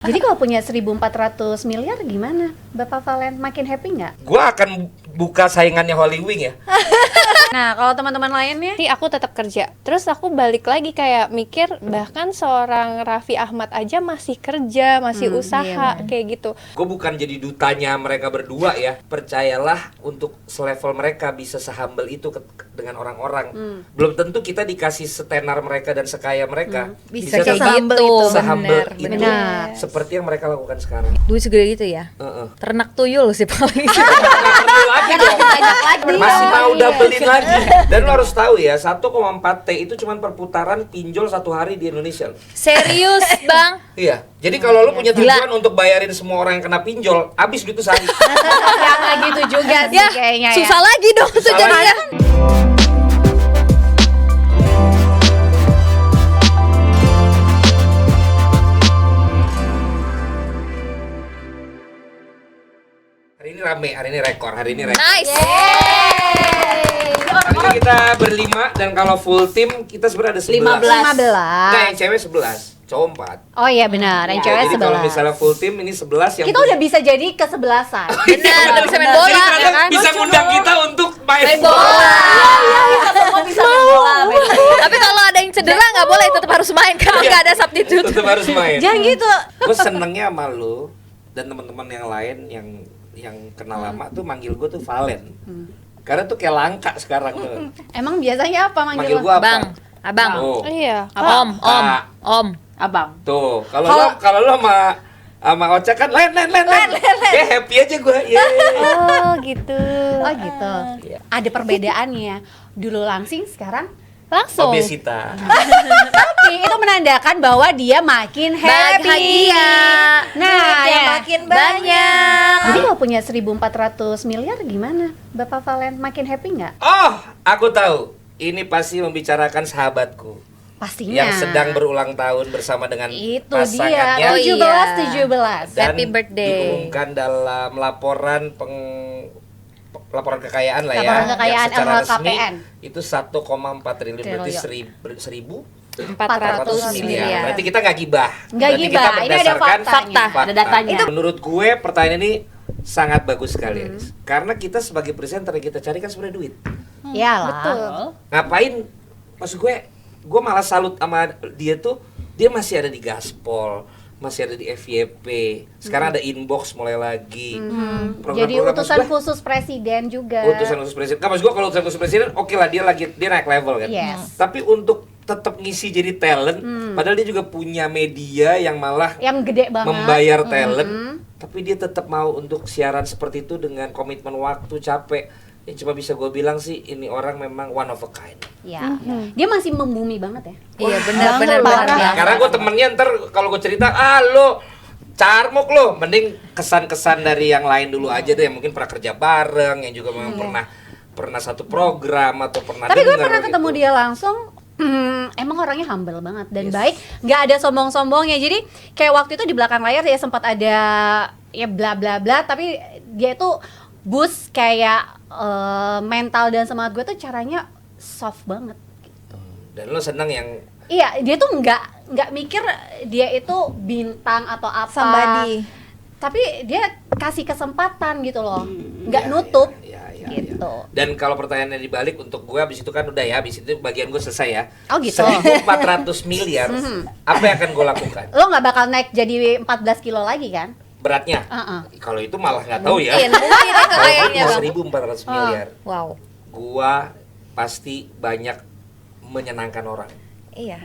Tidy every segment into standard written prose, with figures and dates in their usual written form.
Jadi kalau punya 1.400 miliar gimana? Bapak Valen makin happy nggak? Gua akan buka saingannya Holy Wing ya. Nah, kalau teman-teman lainnya? Sih aku tetap kerja. Terus aku balik lagi kayak mikir bahkan seorang Raffi Ahmad aja masih kerja, masih usaha kayak gitu. Gue bukan jadi dutanya mereka berdua ya. Percayalah untuk selevel mereka bisa sehumble itu dengan orang-orang. Belum tentu kita dikasih setenar mereka dan sekaya mereka. Bisa kayak sehumble gitu, itu. Sehumble bener, itu. bener. Seperti yang mereka lakukan sekarang. Duit segede gitu ya. Ternak tuyul sih paling. Nggak perlu lagi dong. Masih mau doublein lagi. Dan lo harus tahu ya, 1,4 T itu cuma perputaran pinjol satu hari di Indonesia. Serius bang? Iya. Jadi kalau lo punya tujuan untuk bayarin semua orang yang kena pinjol, habis duit itu sehari. Ya nggak gitu juga sih Ya kayaknya susah ya. lagi dong Susah tujuannya. Hari ini rame, hari ini rekor, hari ini rekor. Nice. Hari ini kita berlima dan kalau full tim kita sebenarnya ada 11. 15. Nah, yang cewek 11, cowok 4. Oh iya benar, yang cewek Jadi kalau 11. misalnya full tim ini 11 yang Kita udah bisa jadi ke-11an. Benar, udah bisa main bola. Jadi ternyata Ya kan? bisa ngundang kita untuk main bola. Semua bisa main bola. Tapi kalau ada yang cedera nggak boleh, tetap harus main karena nggak ada substitute. Tetap harus main. Jangan gitu. Gue senengnya sama lu dan teman-teman yang lain yang kenal lama tuh manggil gue tuh Valen. Karena tuh kayak langka sekarang tuh. Emang biasanya apa manggil Manggil lo? gue apa? Bang, abang, Oh. Iya. Kak. om. Abang. Tuh, kalau lo sama Ocha kan len. Ya happy aja gue. Oh gitu. Oh gitu. Ada perbedaannya. Dulu langsing, sekarang Langsung. Obesitas. tapi itu menandakan bahwa dia makin happy. Bahagia. Nah, Duitnya ya. makin banyak. Jadi kalau punya 1.400 miliar gimana? Bapak Valen makin happy nggak? Oh, aku tahu. Ini pasti membicarakan sahabatku Pastinya. yang sedang berulang tahun bersama dengan itu pasangannya. dia. Oh, 17. Dan Happy birthday. diumumkan dalam laporan laporan kekayaan lah ya. Laporan kekayaan yang secara LHKPN. resmi itu 1,4 triliun berarti Triliun. 400 miliar. Berarti kita nggak gibah. Nggak Berarti gibah, kita ini ada berdasarkan faktanya. Ada datanya. Itu menurut gue pertanyaan ini sangat bagus sekali, Aris. Karena kita sebagai presenter yang kita cari kan sebenarnya duit. Iyalah. Betul. Ngapain? Maksud gue malah salut sama dia tuh, dia masih ada di Gaspol, masih ada di FYP. Sekarang ada Inbox mulai lagi. Jadi Program-program utusan maksud gue, khusus presiden juga. utusan khusus presiden. Kan maksud gue kalau utusan khusus presiden, oke lah dia naik level kan. Yes. Tapi untuk tetap ngisi jadi talent, padahal dia juga punya media yang malah Yang gede banget. membayar talent, tapi dia tetap mau untuk siaran seperti itu dengan komitmen waktu, capek. Ya cuma bisa gue bilang sih ini orang memang one of a kind. Ya. Dia masih membumi banget ya. Iya benar-benar parah. banget. Karena gue temennya ntar kalau gue cerita, lo carmuk lo, mending kesan-kesan dari yang lain dulu aja deh, yang mungkin pernah kerja bareng, yang juga memang pernah satu program atau pernah Tapi gue denger pernah ketemu gitu. dia langsung. Emang orangnya humble banget dan baik, nggak ada sombong-sombongnya. Jadi kayak waktu itu di belakang layar ya sempat ada ya bla bla bla, tapi dia itu boost kayak mental dan semangat gue tuh caranya soft banget. Dan lo seneng yang Iya, dia tuh nggak mikir dia itu bintang atau apa. Somebody. Tapi dia kasih kesempatan gitu loh, nggak Ya, nutup. ya, Gitu. Dan kalau pertanyaannya dibalik untuk gue habis itu kan udah ya, habis itu bagian gue selesai ya. Oh, gitu. 1.400 miliar, apa yang akan gue lakukan? Lo nggak bakal naik jadi 14 kilo lagi kan? Beratnya? Kalau itu malah nggak tahu ya. Mungkin itu Kalau kayaknya bang. 1.400 miliar, Wow. gua pasti banyak menyenangkan orang. Iya.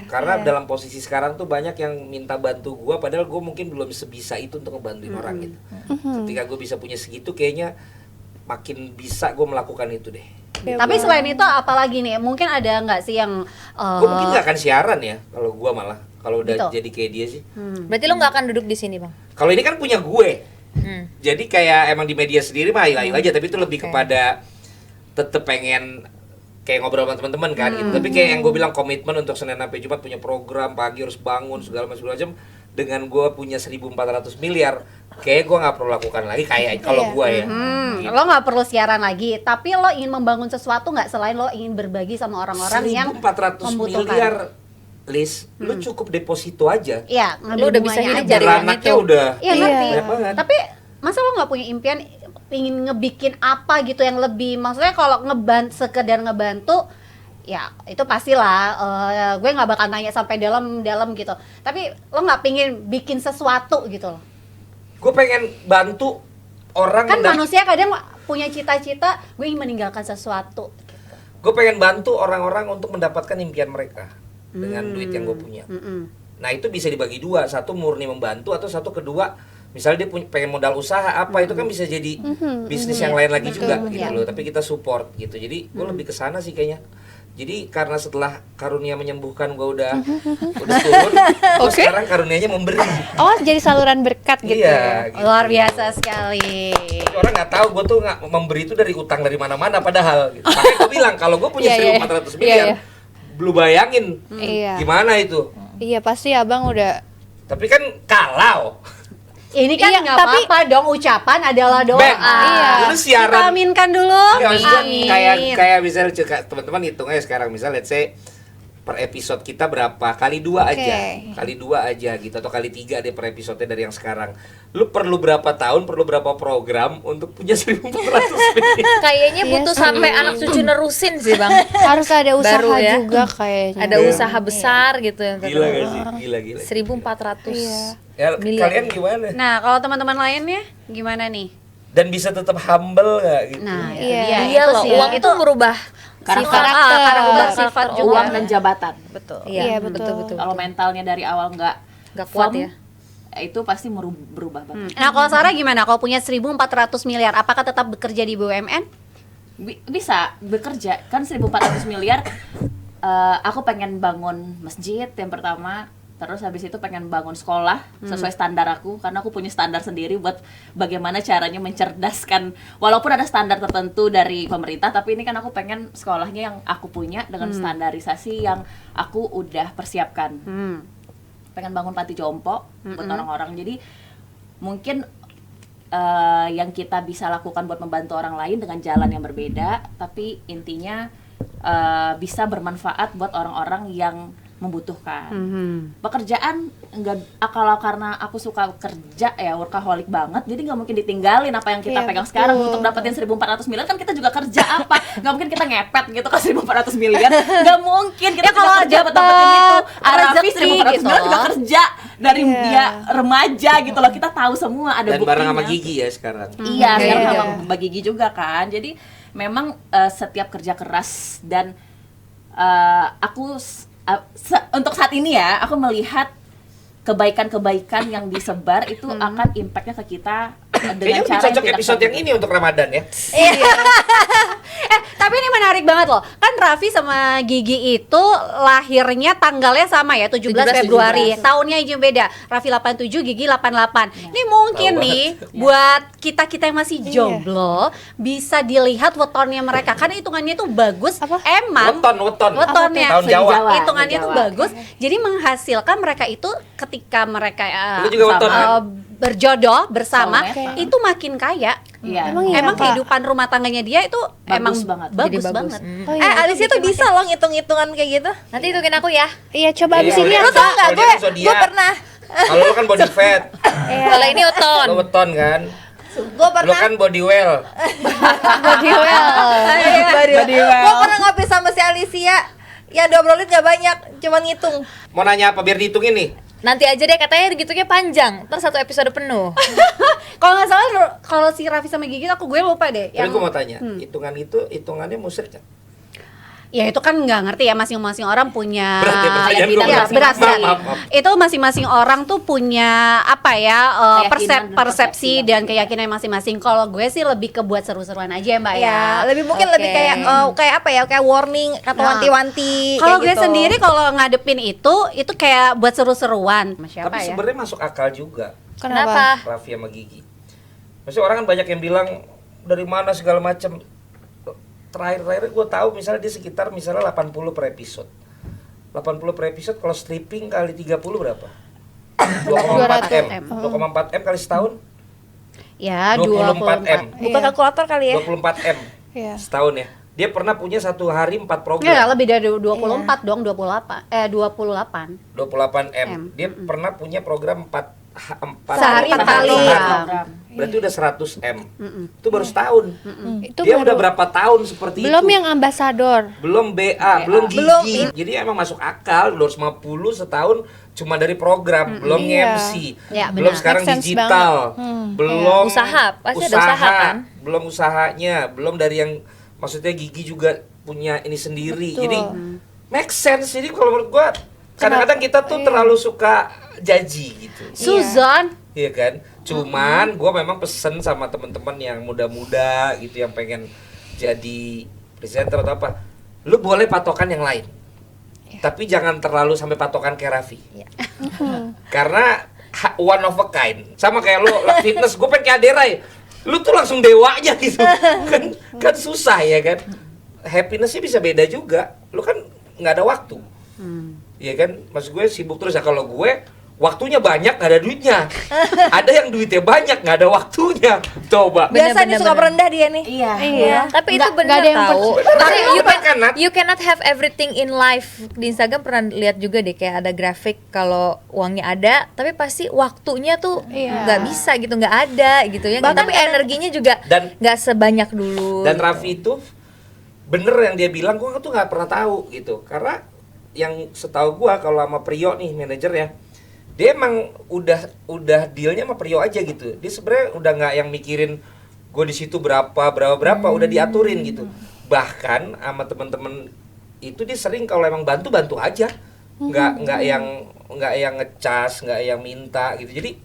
Karena dalam posisi sekarang tuh banyak yang minta bantu gua, padahal gua mungkin belum sebisa itu untuk ngebantuin orang gitu. Ketika gua bisa punya segitu, kayaknya makin bisa gua melakukan itu deh. Tapi selain itu apalagi nih? Mungkin ada nggak sih yang Gua mungkin nggak akan siaran ya, kalau gua malah kalau udah Gitu. jadi kayak dia sih. Berarti lo nggak akan duduk di sini bang? Kalau ini kan punya gue. Jadi kayak emang di media sendiri mah ayo aja, tapi itu lebih kepada tetep pengen kayak ngobrol sama teman-teman kan gitu. Tapi kayak yang gue bilang komitmen untuk Senin sampai Jumat punya program, pagi harus bangun segala macam. Dengan gue punya 1.400 miliar, kayak gue nggak perlu lakukan lagi kayak kalau gue ya. Gitu. lo nggak perlu siaran lagi, tapi lo ingin membangun sesuatu nggak selain lo ingin berbagi sama orang-orang yang 1.400 membutuhkan. miliar Lis, lu cukup deposito aja. Iya, Lu udah bisa hidup dari uang Beranaknya itu. udah Iya, ngerti. banyak banget. Tapi masa lo nggak punya impian ingin ngebikin apa gitu yang lebih, maksudnya kalau sekedar ngebantu ya itu pastilah gue nggak bakal nanya sampai dalam gitu, tapi lo nggak pingin bikin sesuatu gitu loh. Gue pengen bantu orang Kan manusia kadang punya cita-cita, gue ingin meninggalkan sesuatu gitu. Gue pengen bantu orang-orang untuk mendapatkan impian mereka dengan duit yang gue punya. Nah itu bisa dibagi dua, satu murni membantu atau satu kedua misalnya dia pengen modal usaha apa itu kan bisa jadi bisnis yang lain lagi juga gitu loh, tapi kita support gitu. Jadi gue lebih ke sana sih kayaknya. Jadi karena setelah karunia menyembuhkan gue udah turun, terus sekarang karunianya memberi. Oh, jadi saluran berkat gitu. Iya, gitu. Luar biasa sekali. Jadi orang nggak tahu gue tuh nggak memberi itu dari utang dari mana-mana padahal. Gitu. Makanya gue bilang kalau gue punya 1.400 miliar, lu bayangin gimana itu. Iya, pasti abang udah. Tapi kan kalau Ini kan nggak apa-apa dong, ucapan adalah doa. Iya. Lu siaran. Kita aminkan dulu. Nggak, maksudnya Amin. kayak misalnya teman-teman hitung aja sekarang misalnya let's say per episode kita berapa kali 2 aja kali 2 aja gitu atau kali 3 deh per episode dari yang sekarang. Lu perlu berapa tahun, perlu berapa program untuk punya 1.400 miliar. Kayaknya butuh sampai anak cucu nerusin sih Bang. Harus ada usaha Baru ya. juga kayaknya. Ada usaha besar gitu yang Gila gak sih? Gila. 1.400 Ya, miliar. kalian gimana? Nah, kalau teman-teman lainnya gimana nih? Dan bisa tetap humble gak gitu? Nah, Iya. Iya itu loh, sih. uang itu merubah Karakter, sifat juga. uang dan jabatan. betul. Iya, betul. Kalau mentalnya dari awal nggak kuat firm, ya. itu pasti berubah banget. Nah, kalau Sarah gimana? Kalau punya 1.400 miliar, apakah tetap bekerja di BUMN? Bisa bekerja kan 1.400 miliar. Aku pengen bangun masjid yang pertama. Terus habis itu pengen bangun sekolah sesuai standar aku, karena aku punya standar sendiri buat bagaimana caranya mencerdaskan, walaupun ada standar tertentu dari pemerintah, tapi ini kan aku pengen sekolahnya yang aku punya dengan standarisasi yang aku udah persiapkan. Pengen bangun panti jompo buat orang-orang. Jadi mungkin yang kita bisa lakukan buat membantu orang lain dengan jalan yang berbeda, tapi intinya bisa bermanfaat buat orang-orang yang membutuhkan. Pekerjaan enggak, kalau karena aku suka kerja ya, workaholic banget, jadi nggak mungkin ditinggalin apa yang kita pegang sekarang untuk dapetin 1.400 miliar. Kan kita juga kerja apa, nggak mungkin kita ngepet gitu kan 1.400 miliar, nggak mungkin kita Ya, kalau kerja buat dapetin itu. Arafi rezeki 1.400 gitu. miliar juga kerja dari dia remaja gitu loh, kita tahu semua ada Dan buktinya. bareng sama Gigi ya sekarang. Iya, sekarang Iya. sama Mbak Gigi juga kan. Jadi memang setiap kerja keras dan aku untuk saat ini ya, aku melihat kebaikan-kebaikan yang disebar itu akan impactnya ke kita Kayaknya dengan lebih cara cocok tidak episode yang sadar. ini untuk Ramadan ya. Tapi ini menarik banget loh. Kan Raffi sama Gigi itu lahirnya tanggalnya sama ya, 17 Februari. Tahunnya aja beda. Raffi 87, Gigi 88. Ini mungkin Tahu nih buat kita-kita yang masih jomblo bisa dilihat wetonnya mereka. Karena hitungannya itu bagus. Emang Weton. wetonnya Tahun Jawa. hitungannya Jawa. tuh bagus. Jadi menghasilkan mereka itu ketika mereka Lu juga weton kan? berjodoh bersama Soulmate. itu makin kaya. Iya. Emang iya, Emang Kak? kehidupan rumah tangganya dia itu emang banget. bagus Jadi bagus. banget. Oh, iya. Alicia tuh bisa loh ngitung-hitungan kayak gitu. Nanti hitungin aku ya. Iya, coba abis Iya, ini udah. Lu tau nggak? Kalau dia kan zodiak. Gue pernah. Kalau lu kan body fat, Kalau ini weton. lu weton kan. Gue Lu pernah. kan body well. Body well. Gue pernah ngopi sama si Alicia. Yang diobrolin gak banyak, cuman ngitung. Mau nanya apa biar dihitungin nih? Nanti aja deh, katanya gitunya panjang. Ntar 1 episode penuh. Kalau nggak salah kalau si Raffi sama Gigi gue lupa deh. Tapi gue mau tanya, hitungannya musyrik kan? Ya itu kan nggak ngerti ya, masing-masing orang punya Berat ya pertanyaan bidang gua. ya, berat berat. Maaf. Itu masing-masing orang tuh punya apa ya Keyakinan dan persepsi persepsi dan keyakinan masing-masing. Kalau gue sih lebih ke buat seru-seruan aja ya, Mbak ya. Ya, lebih mungkin lebih Oke. kayak apa ya? Kayak warning atau Nah, wanti-wanti. Kalau kayak gue gitu. sendiri kalau ngadepin itu kayak buat seru-seruan. Sama siapa Tapi ya? sebenarnya masuk akal juga Kenapa? Raffi sama Gigi. Maksudnya orang kan banyak yang bilang dari mana segala macam. Terakhir gue tahu misalnya dia sekitar misalnya 80 per episode. 80 per episode kalau stripping kali 30 berapa? 2,4 M. 2,4 M kali setahun? Ya, 24 M. Buka kalkulator kali ya. 24 M Iya. setahun ya. dia pernah punya satu hari 4 program. Enggak, lebih dari 24 dong, 28 28 M. Dia pernah punya program 4 Sehari 4 kali. Program. Berarti udah 100 M. Itu baru setahun. Itu Dia baru- udah berapa tahun seperti belum itu? yang ambasador. Belum BA, belum gigi. Jadi emang masuk akal 250 setahun cuma dari program, belum Iya. MC, Ya, belum benar. sekarang Make sense digital, belum Usaha, pasti ada usaha kan? belum usahanya, belum dari yang maksudnya gigi juga punya ini sendiri. Betul. Jadi make sense. Jadi kalau menurut gua kadang-kadang kita tuh terlalu suka jaji gitu. Suzon. Iya kan? Cuman gua memang pesen sama teman-teman yang muda-muda gitu yang pengen jadi presenter atau apa. Lu boleh patokan yang lain. Tapi jangan terlalu sampai patokan kayak Raffi. Karena one of a kind. Sama kayak lu fitness, gue pengen kayak Aderai. Lu tuh langsung dewa aja gitu. kan susah ya kan? Happiness-nya bisa beda juga. Lu kan nggak ada waktu. Iya kan? Maksud gue sibuk terus ya. Kalau gue waktunya banyak, nggak ada duitnya. Ada yang duitnya banyak, nggak ada waktunya. Coba. Biasa nih suka merendah dia nih. Iya. Tapi itu Nggak benar ada yang tahu. percaya. Tapi Bener, you cannot have everything in life. Di Instagram pernah lihat juga deh kayak ada grafik kalau uangnya ada, tapi pasti waktunya tuh nggak bisa gitu, nggak ada gitu ya. Bahkan Tapi kadang- energinya juga Dan- nggak sebanyak dulu. Dan Raffi itu bener yang dia bilang, gua tuh nggak pernah tahu gitu. Karena yang setahu gua kalau sama Prio nih manajer ya, dia emang udah dealnya sama Prio aja gitu. Dia sebenarnya udah nggak yang mikirin gue di situ berapa, udah diaturin gitu. Bahkan sama temen-temen itu dia sering kalau emang bantu aja, nggak yang ngecas, nggak yang minta gitu. Jadi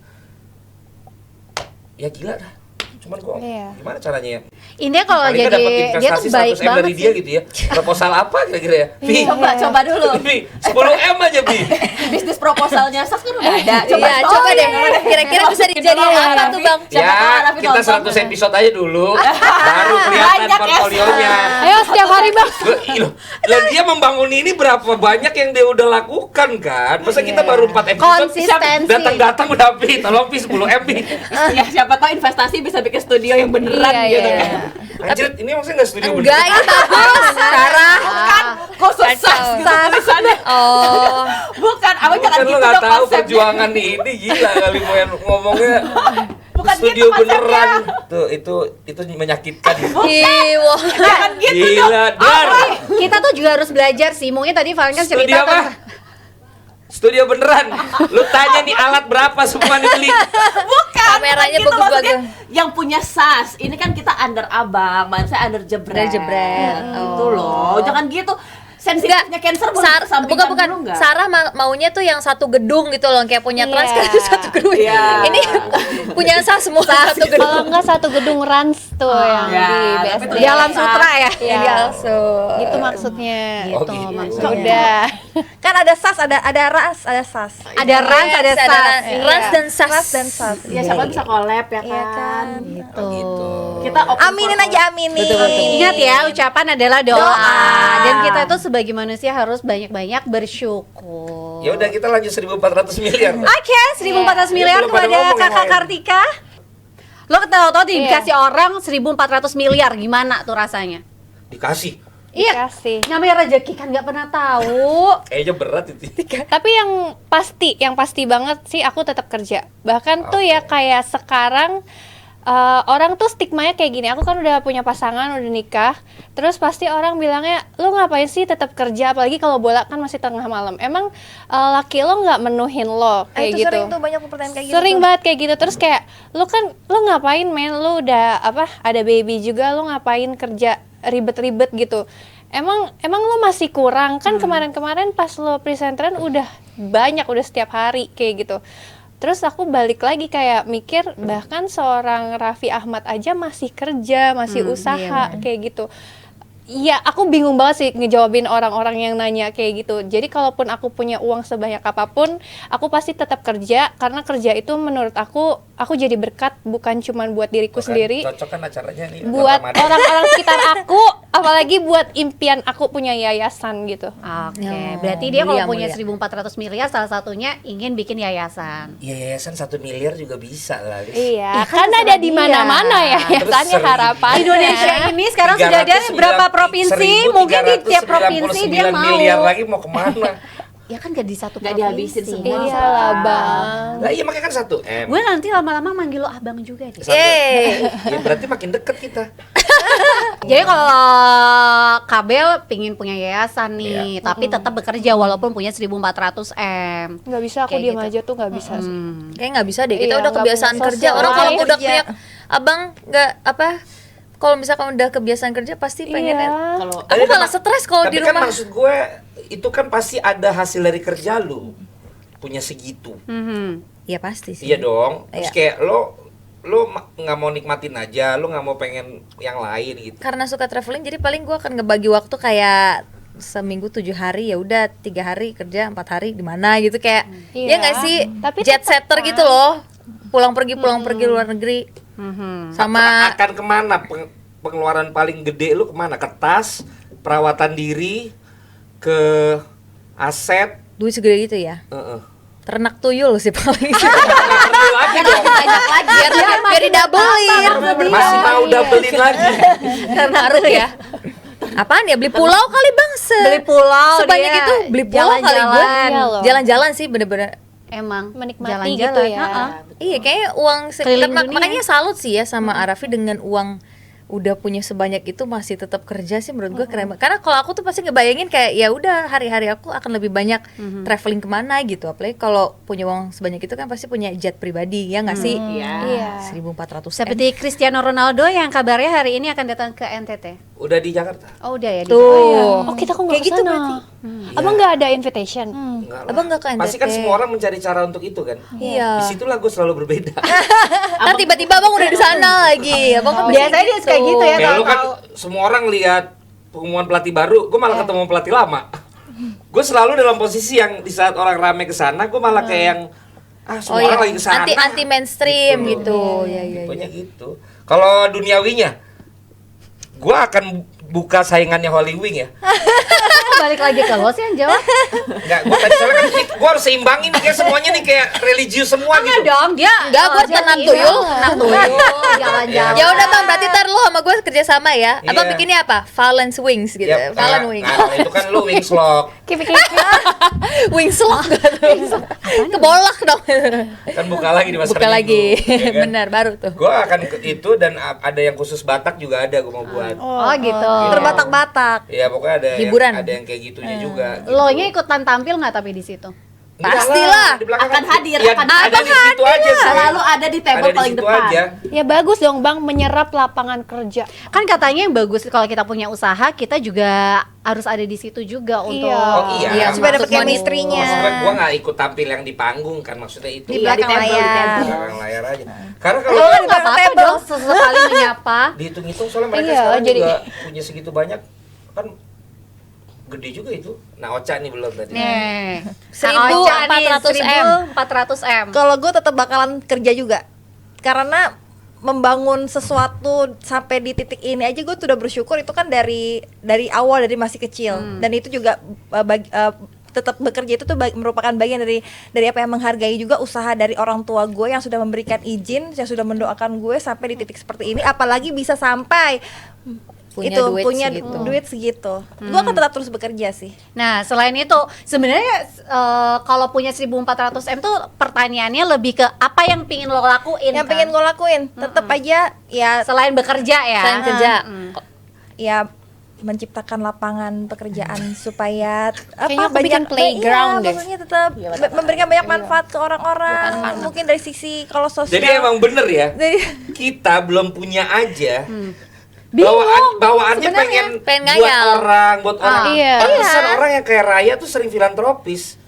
ya gila dah. Cuman kok Iya. gimana caranya ya? Intinya kalau Paling nggak jadi dapat dia investasi tuh baik 100 M dari banget dia sih. gitu ya. Proposal apa kira-kira ya? Bi, Coba dulu. Bi, 10 M aja Bi. Bisnis proposalnya Sas kan udah ada. Iya, coba deh. Kira-kira bisa dijadiin apa tuh, Bang? Siapa tahu Ya, Raffi kita nonton. 100 episode aja dulu. Baru kelihatan Banyak ya, portfolionya. Ayo setiap hari bang. Lah dia membangun ini berapa banyak yang dia udah lakukan kan? Masa kita baru 4 episode Konsistensi. datang-datang udah Bi, tolong Bi 10 M Bi. Ya siapa tahu investasi bisa bikin studio yang beneran Iya, gitu iya. kan. Anjir, ini maksudnya nggak studio Enggak, ini bagus. Sarah. Khusus Sas gitu tulisannya. Oh. Bukan, abang jangan Kan lu gitu nggak dong tahu konsepnya. perjuangan ini gila kali mau yang ngomongnya. Bukan Studio gitu konsepnya. beneran. Tuh itu menyakitkan. Ih, wah. Jangan gitu dong. Gila, Dar. Kita tuh juga harus belajar sih. Mungkin tadi Valen kan Studio cerita apa? kan. Studio beneran. Lu tanya nih alat berapa semua dibeli. Bukan, Kameranya bukan gitu, bagus-bagus. maksudnya yang punya SAS. Ini kan kita under abang, saya under jebret. Under jebret. Gitu Oh. loh. Jangan gitu. Sensitifnya cancer boleh kesampingkan bukan. dulu nggak? Sarah maunya tuh yang satu gedung gitu loh, kayak punya trans kan itu satu gedung. Iya. Ini punya sah semua satu gedung. Kalau enggak satu gedung Rans tuh yang ya, di tapi BSD. tuh Di Alam Sutra ya. Iya. Di Also. Gitu maksudnya. Oh, Gitu gitu. maksudnya. Udah. Kan ada SAS, ada ras, ada SAS. Ada Rans, ada Yes, Sas. Rans dan Sas. Ras dan SAS. Ya siapa bisa collab ya Iya kan. kan. Gitu. Gitu. Kita open Aminin for aja, aminin. Ingat ya, ucapan adalah doa. Doa. Dan kita tuh sebagai manusia harus banyak-banyak bersyukur. Ya udah kita lanjut 1.400 miliar. Oke, 1.400 miliar Belum pada kepada ngomong yang Kakak lain. Kartika. Lo tahu dikasih orang 1.400 miliar, gimana tuh rasanya? Dikasih. Iya, Dikasih. namanya rezeki kan nggak pernah tahu. Kayaknya berat itu. Tapi yang pasti banget sih aku tetap kerja. Bahkan tuh ya kayak sekarang orang tuh stigmanya kayak gini. Aku kan udah punya pasangan, udah nikah. Terus pasti orang bilangnya, lu ngapain sih tetap kerja? Apalagi kalau bola kan masih tengah malam. Emang laki lo nggak menuhin lo kayak Itu gitu? sering tuh banyak pertanyaan kayak gitu. Sering tuh. banget kayak gitu. Terus kayak lu ngapain men? Lu udah ada baby juga, lu ngapain kerja ribet-ribet gitu? Emang lu masih kurang kan? Kemarin-kemarin pas lo presenteran udah banyak, udah setiap hari kayak gitu. Terus aku balik lagi kayak mikir, bahkan seorang Raffi Ahmad aja masih kerja, masih usaha kayak gitu. Iya, aku bingung banget sih ngejawabin orang-orang yang nanya kayak gitu. Jadi kalaupun aku punya uang sebanyak apapun, aku pasti tetap kerja, karena kerja itu menurut aku aku jadi berkat bukan cuma buat diriku Bahkan sendiri, cocok kan acaranya nih buat Ramadan. orang-orang sekitar aku, apalagi buat impian aku punya yayasan gitu. Oke, Oh, berarti dia kalau mulia, punya mulia. 1.400 miliar salah satunya ingin bikin yayasan. Ya, yayasan 1 miliar juga bisa lah. Lis. Iya, kan kan ada terserah di dia. mana-mana ya Terus yayasannya harapan. Indonesia ini sekarang sudah ada 309 berapa provinsi, mungkin di tiap provinsi dia 1.399 mau. miliar lagi mau kemana? Ya kan gak di satu Nggak provinsi. dihabisin semua. Iya lah bang. Lah iya makanya kan 1M. Gue nanti lama-lama manggil lo abang juga deh. Ya berarti makin deket kita. Jadi kalau Kabel pingin punya yayasan nih, tapi tetap bekerja walaupun punya 1.400 M. Nggak bisa aku Kayak diem gitu. aja tuh nggak bisa sih. Kayak nggak bisa deh, kita Iya, udah nggak kebiasaan punya kerja. sosial Orang kalau life. udah punya abang nggak apa, kalau misalkan udah kebiasaan kerja pasti pengennya. Iya. Kalau Aku malah stres kalau di Tapi kan rumah. maksud gue itu kan pasti ada hasil dari kerja lu. Punya segitu. Iya pasti sih. Iya dong. Terus Iya. kayak lo nggak mau nikmatin aja, lo nggak mau pengen yang lain gitu. Karena suka traveling, jadi paling gue akan ngebagi waktu kayak seminggu 7 hari, ya udah 3 hari kerja, 4 hari di mana gitu kayak. Iya. Ya nggak sih? Tapi Jet tetap setter kan. gitu loh. Pulang pergi luar negeri. Sama akan kemana pengeluaran paling gede lu kemana? Ke tas, perawatan diri, ke aset. duit segede gitu ya. Heeh. Ternak tuyul sih paling. Nggak perlu lagi dong. Banyak lagi biar didoublein. Masih mau doublein lagi. Naruh ya. Apaan ya, beli pulau kali bang, Beli pulau sebanyak dia. itu beli pulau kali gue. Jalan-jalan. Iya loh. Jalan-jalan sih bener-bener. Emang Menikmati jalan-jalan. gitu ya. Heeh. Iya kayaknya uang Keliling dunia. makanya salut sih ya sama Arafi dengan uang udah punya sebanyak itu masih tetap kerja sih, menurut gue keren banget. Karena kalau aku tuh pasti ngebayangin kayak ya udah hari-hari aku akan lebih banyak traveling kemana gitu. Apalagi kalau punya uang sebanyak itu kan pasti punya jet pribadi ya nggak sih? Iya. 1.400 M. Seperti Cristiano Ronaldo yang kabarnya hari ini akan datang ke NTT. Udah di Jakarta? Oh udah ya. Tuh. Oh kita kok nggak Kayak gitu kesana? berarti. Abang nggak ada invitation? Enggak lah. Abang nggak ke Pasti kan NTT. semua orang mencari cara untuk itu kan. Iya. Disitulah gue selalu berbeda. Kan tiba-tiba abang udah di sana lagi. Abang kan Biasanya dia kayak gitu ya. Kayak kalau lu kan semua orang lihat pengumuman pelatih baru, gue malah ketemu pelatih lama. Gue selalu dalam posisi yang di saat orang rame ke sana, gue malah kayak yang semua orang lagi ke sana. anti mainstream Gitu. gitu. Ya ya. Tipenya gitu. Kalau duniawinya, gue akan buka saingannya Holy Wing ya. balik lagi ke lo sih yang jawab. Enggak, gue tadi soalnya kan gue harus seimbangin nih, kayak semuanya nih kayak religius semua Enggak gitu. dong, dia Enggak, gua dia tenang ini, tuyul. tenang tuyul, jalan-jalan. Ya udah bang, berarti ntar lu sama gue kerja sama ya. Abang Iya. bikinnya apa? Valence Wings gitu. Ya, Valen nah, Wings. nah, itu kan lu Wingslog. Kipi-kipi. Wings lock gitu. Kebolak dong. Kan buka lagi di pasar Buka lagi. Minggu, ya kan? Benar, baru tuh. Gue akan ke itu dan ada yang khusus Batak juga ada gue mau buat. Oh gitu. Terbatak-batak. Iya pokoknya Hiburan. ada yang kayak gitunya juga. Gitu. Lo nya ikutan tampil nggak tapi di situ? Enggak Pastilah. lah, di belakang Akan kan- hadir, ya, akan ada di situ aja sih. Selalu ada di table Ada di paling situ depan. aja. Ya bagus dong bang, menyerap lapangan kerja. Kan katanya yang bagus kalau kita punya usaha, kita juga harus ada di situ juga untuk Iya. Oh iya. Iya, Supaya dapat Maksud chemistry-nya. Maksudnya gue nggak ikut tampil yang di panggung kan, maksudnya itu. Di Iya, di belakang table, di layar. table. belakang layar aja. Karena kalau Lo kan nggak Belakang apa-apa table. dong sesekali menyapa. dihitung-hitung soalnya mereka Iya, sekarang jadi- juga punya segitu banyak kan gede juga itu. Nah Ocha nih belum tadi. Nih, 1.400 M. 1.400 M. Kalau gue tetap bakalan kerja juga, karena membangun sesuatu sampai di titik ini aja gue tuh udah bersyukur. Itu kan dari awal, dari masih kecil, dan itu juga tetap bekerja itu tuh merupakan bagian dari apa yang menghargai juga usaha dari orang tua gue yang sudah memberikan izin, yang sudah mendoakan gue sampai di titik seperti ini, apalagi bisa sampai Punya duit segitu. duit segitu. Gue akan tetap terus bekerja sih. Nah, selain itu, sebenarnya kalau punya 1.400 M tuh pertanyaannya lebih ke apa yang pingin lo lakuin. Yang kan? pengen gue lakuin, tetap aja ya Selain bekerja ya. Selain kerja. ya menciptakan lapangan pekerjaan supaya Kayaknya aku bikin playground deh. maksudnya tetap memberikan banyak manfaat ke orang-orang. Mungkin dari sisi kalau sosial. Jadi emang bener ya, Dari- kita belum punya aja. Bingung. Bawaannya sebenarnya. Pengen buat ngayal. orang, buat orang. iya. Pantesan orang yang kayak Raya tuh sering filantropis.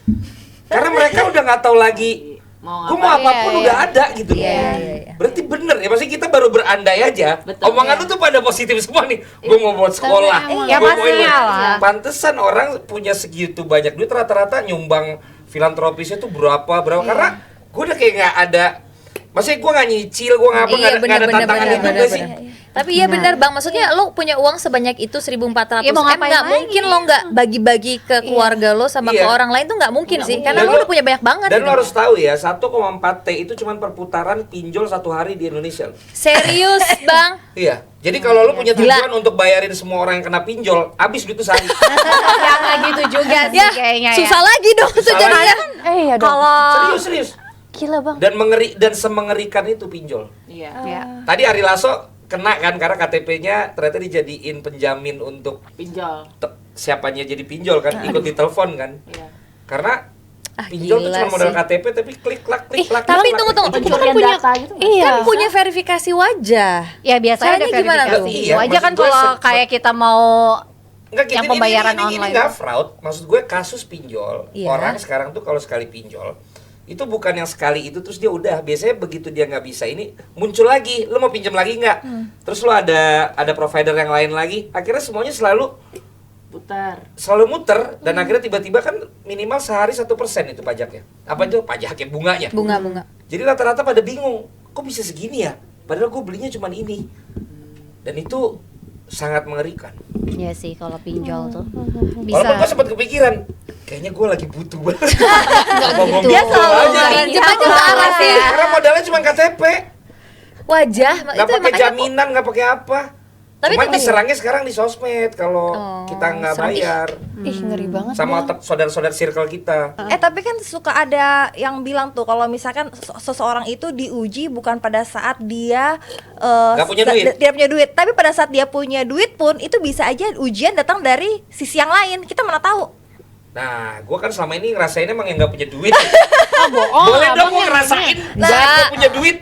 Karena mereka udah nggak tahu lagi gue mau apapun Iya, udah ada gitu. Iya. Berarti bener ya, maksudnya kita baru berandai aja. Betul. Omongan lu tuh pada positif semua nih. Gue mau buat sekolah. emang. Ya, gua mau ini. pastinya lah. Pantesan orang punya segitu banyak duit rata-rata nyumbang filantropisnya tuh berapa. Karena gue udah kayak nggak ada Maksudnya gue gak nyicil, gue gak apa, Iya, gak ada tantangan itu bener, juga sih. Tapi iya benar Bang, maksudnya lo punya uang sebanyak itu 1.400 Ya, mau M, ngapain nggak lagi? mungkin lo nggak bagi-bagi ke keluarga lo sama ke Iya. orang lain tuh nggak mungkin sih, karena Dan lo udah punya banyak banget. Dan gitu. lo harus tahu ya, 1,4 T itu cuma perputaran pinjol 1 hari di Indonesia. Serius Bang? Iya. Jadi kalau lo punya Gila. tujuan untuk bayarin semua orang yang kena pinjol, habis duit itu sehari. Ya nggak gitu juga sih Ya, kayaknya susah lagi dong tuh Susah jadinya. Iya dong. Serius, serius. Gila bang. Dan semengerikan itu pinjol. Iya. Ya. Tadi Ari Lasso kena kan karena KTP-nya ternyata dijadiin penjamin untuk Pinjol. siapanya jadi pinjol kan, ikut ditelepon kan. Iya. Karena pinjol tuh gila cuma modal sih. KTP tapi klik klak Ih, klik klak. tapi klik, tunggu klak. tunggu, itu kan Pencurian punya data gitu nggak? Iya. kan punya verifikasi wajah. Ya biasanya ada Caranya gimana verifikasi. tuh? Iya, Wajar kan maksud gue kalau kayak kita mau Enggak, yang pembayaran ini online. nggak fraud. Maksud gue kasus pinjol, Iya. orang sekarang tuh kalau sekali pinjol itu bukan yang sekali itu terus dia udah, biasanya begitu dia nggak bisa ini muncul lagi, lo mau pinjam lagi nggak? Terus lo ada provider yang lain lagi, akhirnya semuanya selalu Putar. muter dan akhirnya tiba-tiba kan minimal sehari 1% itu pajaknya. Apa itu pajaknya, bunganya? Bunga-bunga. Jadi rata-rata pada bingung, kok bisa segini ya? Padahal gue belinya cuma ini. Dan itu sangat mengerikan. ya sih kalau pinjol tuh Walaupun bisa. gue sempat kepikiran, kayaknya gue lagi butuh banget. Dia selalu aja. pinjam aja ke arah sih. Karena modalnya cuma KTP, Wajah, nggak itu pakai makanya jaminan, nggak pakai apa. Tapi Cuman tetap- diserangnya sekarang di sosmed kalau Oh, kita nggak serem. bayar Ih ngeri banget. sama Bang. saudara-saudara circle kita. Tapi kan suka ada yang bilang tuh kalau misalkan seseorang itu diuji bukan pada saat dia Nggak punya duit. Dia punya duit, tapi pada saat dia punya duit pun itu bisa aja ujian datang dari sisi yang lain. Kita mana tahu. Nah, gue kan selama ini ngerasain emang yang nggak punya duit. bohong, Boleh dong abang gue yang ngerasain Nah. nggak punya duit.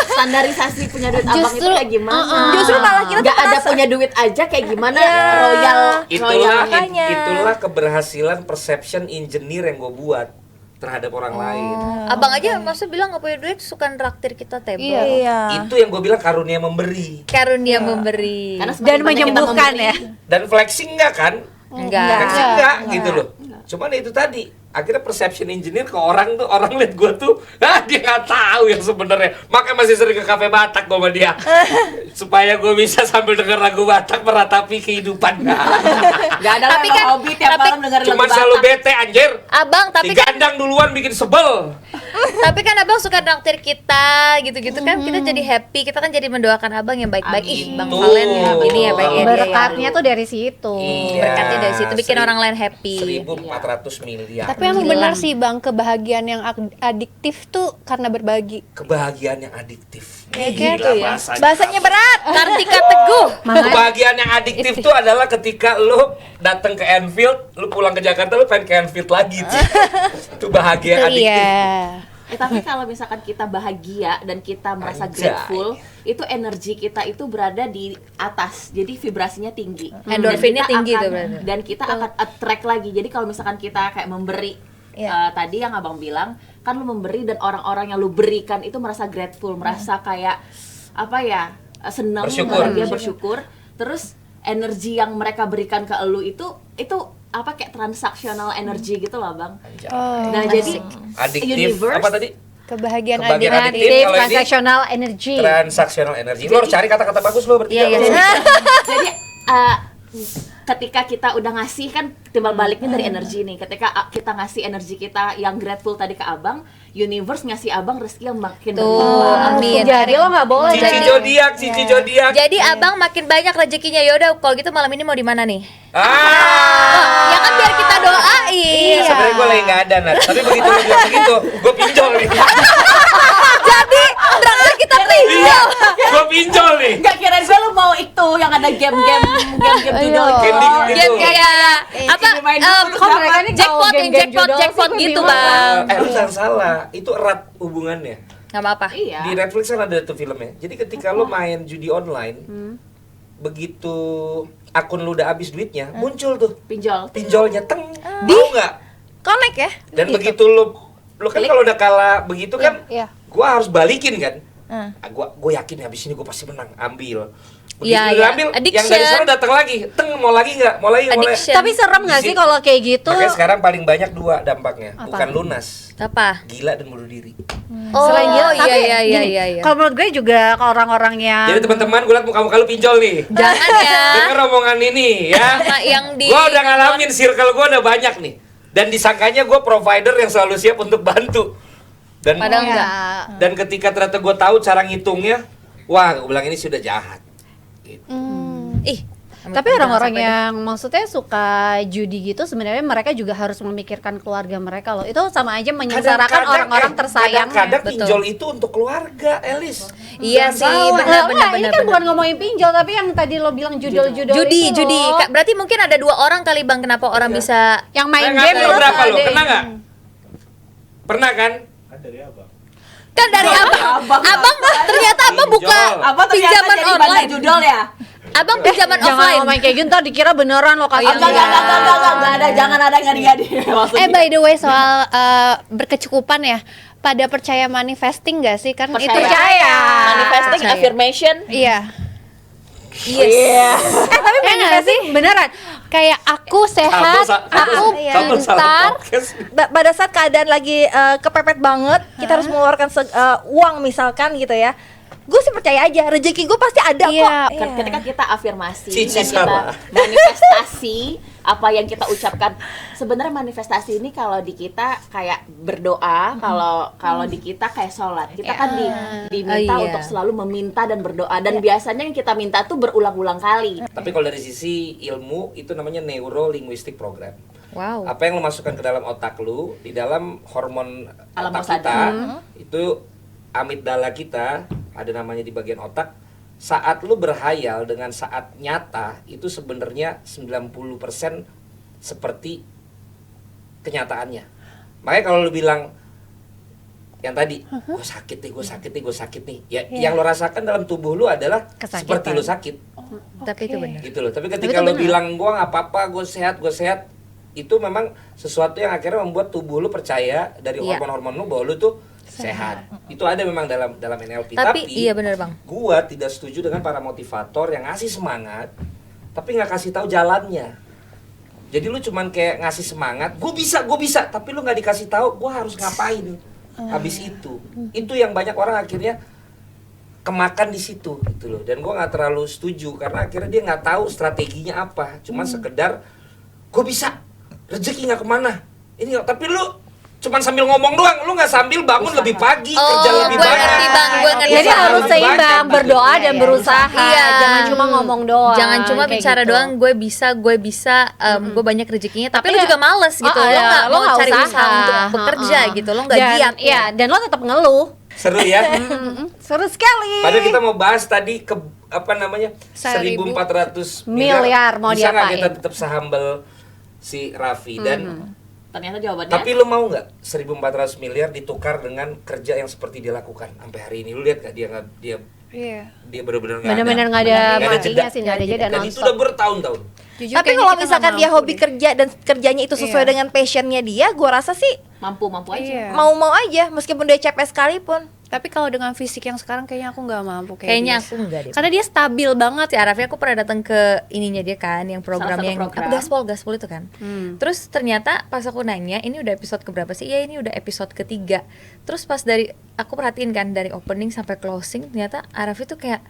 Standarisasi punya duit abang itu Justru, kayak gimana? Justru malah kita tuh nggak ada merasa- punya duit aja kayak gimana? Ya. Royal makanya. Itulah keberhasilan perception engineer yang gue buat terhadap orang lain. Abang aja maksudnya bilang nggak punya duit suka traktir kita table. Iya. Iya. Itu yang gue bilang karunia memberi. Karunia memberi. Karena Dan semakin banyak kita menyembuhkan memberi, ya. Dan flexing enggak kan? Enggak. Flexing enggak gitu loh. Cuman itu tadi, akhirnya perception engineer ke orang tuh, orang liat gue tuh, dia nggak tahu yang sebenarnya. Makanya masih sering ke kafe Batak gue sama dia, supaya gue bisa sambil denger lagu Batak meratapi kehidupan. Nggak ada Tapi lah kan- hobi tiap tapi- malam dengerin Cuman lagu selalu Batak. bete anjir. Abang, tapi kan Digandang duluan bikin sebel. tapi kan abang suka traktir kita gitu-gitu kan kita jadi happy, kita kan jadi mendoakan abang yang baik-baik. Ih, Bang Tuh. Valen ini ya baik ya. Berkatnya tuh dari situ. Iya. Berkatnya dari situ bikin orang lain happy. 1.400 miliar. Tapi emang benar sih bang, kebahagiaan yang adiktif tuh karena berbagi. Kebahagiaan yang adiktif. Kayak gitu ya. Bahasanya berat. Kartika Teguh. Kebahagiaan yang adiktif tuh adalah ketika lu datang ke Anfield, lu pulang ke Jakarta, lu pengen ke Anfield lagi tuh. Itu bahagia adiktif. Iya. Tapi kalau misalkan kita bahagia dan kita merasa Anjay. grateful, itu energi kita itu berada di atas, jadi vibrasinya tinggi. Endorfinnya Dan kita tinggi akan- tuh berarti. Dan kita akan attract lagi. Jadi kalau misalkan kita kayak memberi, Iya. tadi yang abang bilang, kan lu memberi dan orang-orang yang lu berikan itu merasa grateful, merasa kayak apa ya, senang, Bersyukur. bahagia, bersyukur. Terus energi yang mereka berikan ke lu itu apa kayak transaksional energi gitu loh bang. Oh, Nah jadi Adiktif universe apa tadi? kebahagiaan Kebahagiaan adiktif. adiktif. Aktif, kalau ini- transactional energy. Transactional energy. Lu harus cari kata-kata bagus lo berarti. Iya, iya. Jadi ketika kita udah ngasih kan timbal baliknya dari energi nih. Ketika kita ngasih energi kita yang grateful tadi ke abang, universe ngasih abang rezeki yang makin Tuh, berlimpah. amin. Jadi lo nggak boleh. Cici jadi- zodiak, cici zodiak. Jadi abang makin banyak rezekinya. Yaudah, kalau gitu malam ini mau di mana nih? Ah. Ya kan biar kita doain. Iya. Sebenarnya gue lagi nggak ada Nat. Tapi begitu lu bilang begitu, gue pinjol nih. Jadi traktir kita Iya, pinjol. gue pinjol nih. Gak kira gue lu mau itu yang ada game-game judul Ayo. Candy gitu. Game kayak apa? ini main dulu, Kok mereka nih Jackpot kalau yang game-game judul jackpot sih gue gitu bingung. bang. Lu jangan salah, itu erat hubungannya. Nggak apa-apa. Iya. Di Netflix kan ada tuh filmnya. Jadi ketika lo main judi online, begitu akun lu udah habis duitnya, muncul tuh Pinjol. pinjolnya teng. Mau nggak? Connect ya. Dan begitu lu kan kalau udah kalah begitu kan, Iya. gua harus balikin kan. Gue yakin habis ini gue pasti menang, ambil. Begitu Iya, udah iya. ambil, yang Addiction. dari sana datang lagi, mau lagi nggak, mau lagi. Addiction. Tapi serem nggak sih kalau kayak gitu? Makanya sekarang paling banyak 2 dampaknya, Apa? bukan lunas, Apa? gila dan bunuh diri. Oh, Selain gitu, tapi iya gini, Kalau menurut gue juga kalau orang-orang yang Jadi teman-teman, gue liat muka-muka lu pinjol nih. Jangan ya. Dengar omongan ini ya. Sama yang di Gue udah ngalamin, circle gue udah banyak nih. Dan disangkanya gue provider yang selalu siap untuk bantu. Dan Padahal enggak. dan ketika ternyata gue tahu cara ngitungnya, wah gue bilang ini sudah jahat. Gitu. Ih. Tapi jangan orang-orang sampai yang maksudnya suka judi gitu sebenarnya mereka juga harus memikirkan keluarga mereka loh. Itu sama aja menyengsarakan Kadang-kadang, orang-orang tersayang. kadang-kadang Betul. pinjol itu untuk keluarga, Elis. Iya Jangan sih, salah. benar. Ini kan bukan ngomongin pinjol tapi yang tadi lo bilang judul-judul Judi, itu judi. loh. Berarti mungkin ada 2 orang kali Bang kenapa orang bisa Yang main Nggak, game lu terus berapa lo? ada Kena yang- nggak? Pernah kan? kan dari abang. Abang ternyata abang buka Pinjol. Apa ternyata pinjaman jadi bandar online. judol ya? Abang pinjaman Jangan offline. ngomong kayak gitu ntar dikira beneran lo kasih. iya. Enggak ada, jangan ada ngadi-ngadi. By the way soal berkecukupan ya, pada percaya manifesting gak sih? Kan itu Percaya. Manifesting, Percaya. affirmation. Iya. Iya. Tapi Iya nggak manifesting beneran. Kayak aku sehat, aku Kamu salah pintar. podcast. Pada saat keadaan lagi kepepet banget, kita harus mengeluarkan uang misalkan gitu ya. Gue sih percaya aja, rezeki gue pasti ada Iya. kok. Ketika kita afirmasi, Cici dan kita salah. manifestasi apa yang kita ucapkan. Sebenarnya manifestasi ini kalau di kita kayak berdoa, kalau di kita kayak sholat. Kita kan diminta Oh, iya. untuk selalu meminta dan berdoa. Dan biasanya yang kita minta tuh berulang-ulang kali. Tapi kalau dari sisi ilmu itu namanya neuro linguistic program. Wow. Apa yang lu masukkan ke dalam otak lu, di dalam hormon Alam otak bawah kita, sadar. itu amigdala kita, ada namanya di bagian otak. Saat lu berhayal dengan saat nyata, itu sebenarnya 90% seperti kenyataannya. Makanya kalau lu bilang yang tadi, gue sakit nih. Ya, yang lu rasakan dalam tubuh lu adalah Kesakitan. seperti lu sakit. Tapi itu benar. Gitu loh. Tapi ketika lo bilang gue nggak apa-apa, gue sehat, itu memang sesuatu yang akhirnya membuat tubuh lu percaya dari Iya. hormon-hormon lu bahwa lu tuh sehat. Itu ada memang dalam NLP. Tapi iya benar Bang. Gua tidak setuju dengan para motivator yang ngasih semangat tapi nggak kasih tahu jalannya. Jadi lu cuman kayak ngasih semangat, gue bisa, tapi lu nggak dikasih tahu gue harus ngapain. Habis itu yang banyak orang akhirnya kemakan di situ gitu loh. Dan gue nggak terlalu setuju karena akhirnya dia nggak tahu strateginya apa, cuman sekedar gue bisa, rezeki nggak kemana. Ini tapi lu cuman sambil ngomong doang, lu nggak sambil bangun lebih pagi, kerja lebih gue banyak. ngerti Bang, gue ngerti. Jadi Usaha harus lebih seimbang, banyak, gitu. berdoa dan berusaha. Iya. Jangan cuma ngomong doang. Jangan cuma kayak bicara gitu. doang, gue bisa, gue banyak rezekinya, tapi lu ya- juga males gitu. Oh, Lo iya, nggak lo mau nggak cari usaha untuk bekerja gitu, lo nggak Dan- giat. Iya, dan lo tetap ngeluh. Seru ya. Seru sekali. Padahal kita mau bahas tadi ke apa namanya 1.400 1.400 miliar mau bisa nggak diapain? kita tetap sehumble si Raffi dan Ternyata jawabannya tapi lu mau nggak 1.400 miliar ditukar dengan kerja yang seperti dia lakukan sampai hari ini? Lu lihat gak dia Iya. dia benar-benar nggak Bener-bener nggak ada nggak ada matinya jeda. sih, nggak ada jeda Dan itu nonstop. udah bertahun-tahun. Jujur Tapi kayaknya kalau kita misalkan nggak dia mampu hobi deh. kerja dan kerjanya itu sesuai Iya. dengan passionnya dia, gua rasa sih mampu aja. Iya. mau-mau aja meskipun dia capek sekalipun. Tapi kalau dengan fisik yang sekarang kayaknya aku nggak mampu kayak Kayaknya dia. aku enggak deh. Karena dia stabil banget. Si Arafi aku pernah datang ke ininya dia kan, yang programnya yang Salah satu apa, program. gaspol itu kan. Terus ternyata pas aku nanya, ini udah episode keberapa sih? Iya, ini udah episode ketiga. Terus pas dari aku perhatiin kan dari opening sampai closing, ternyata Arafi tuh kayak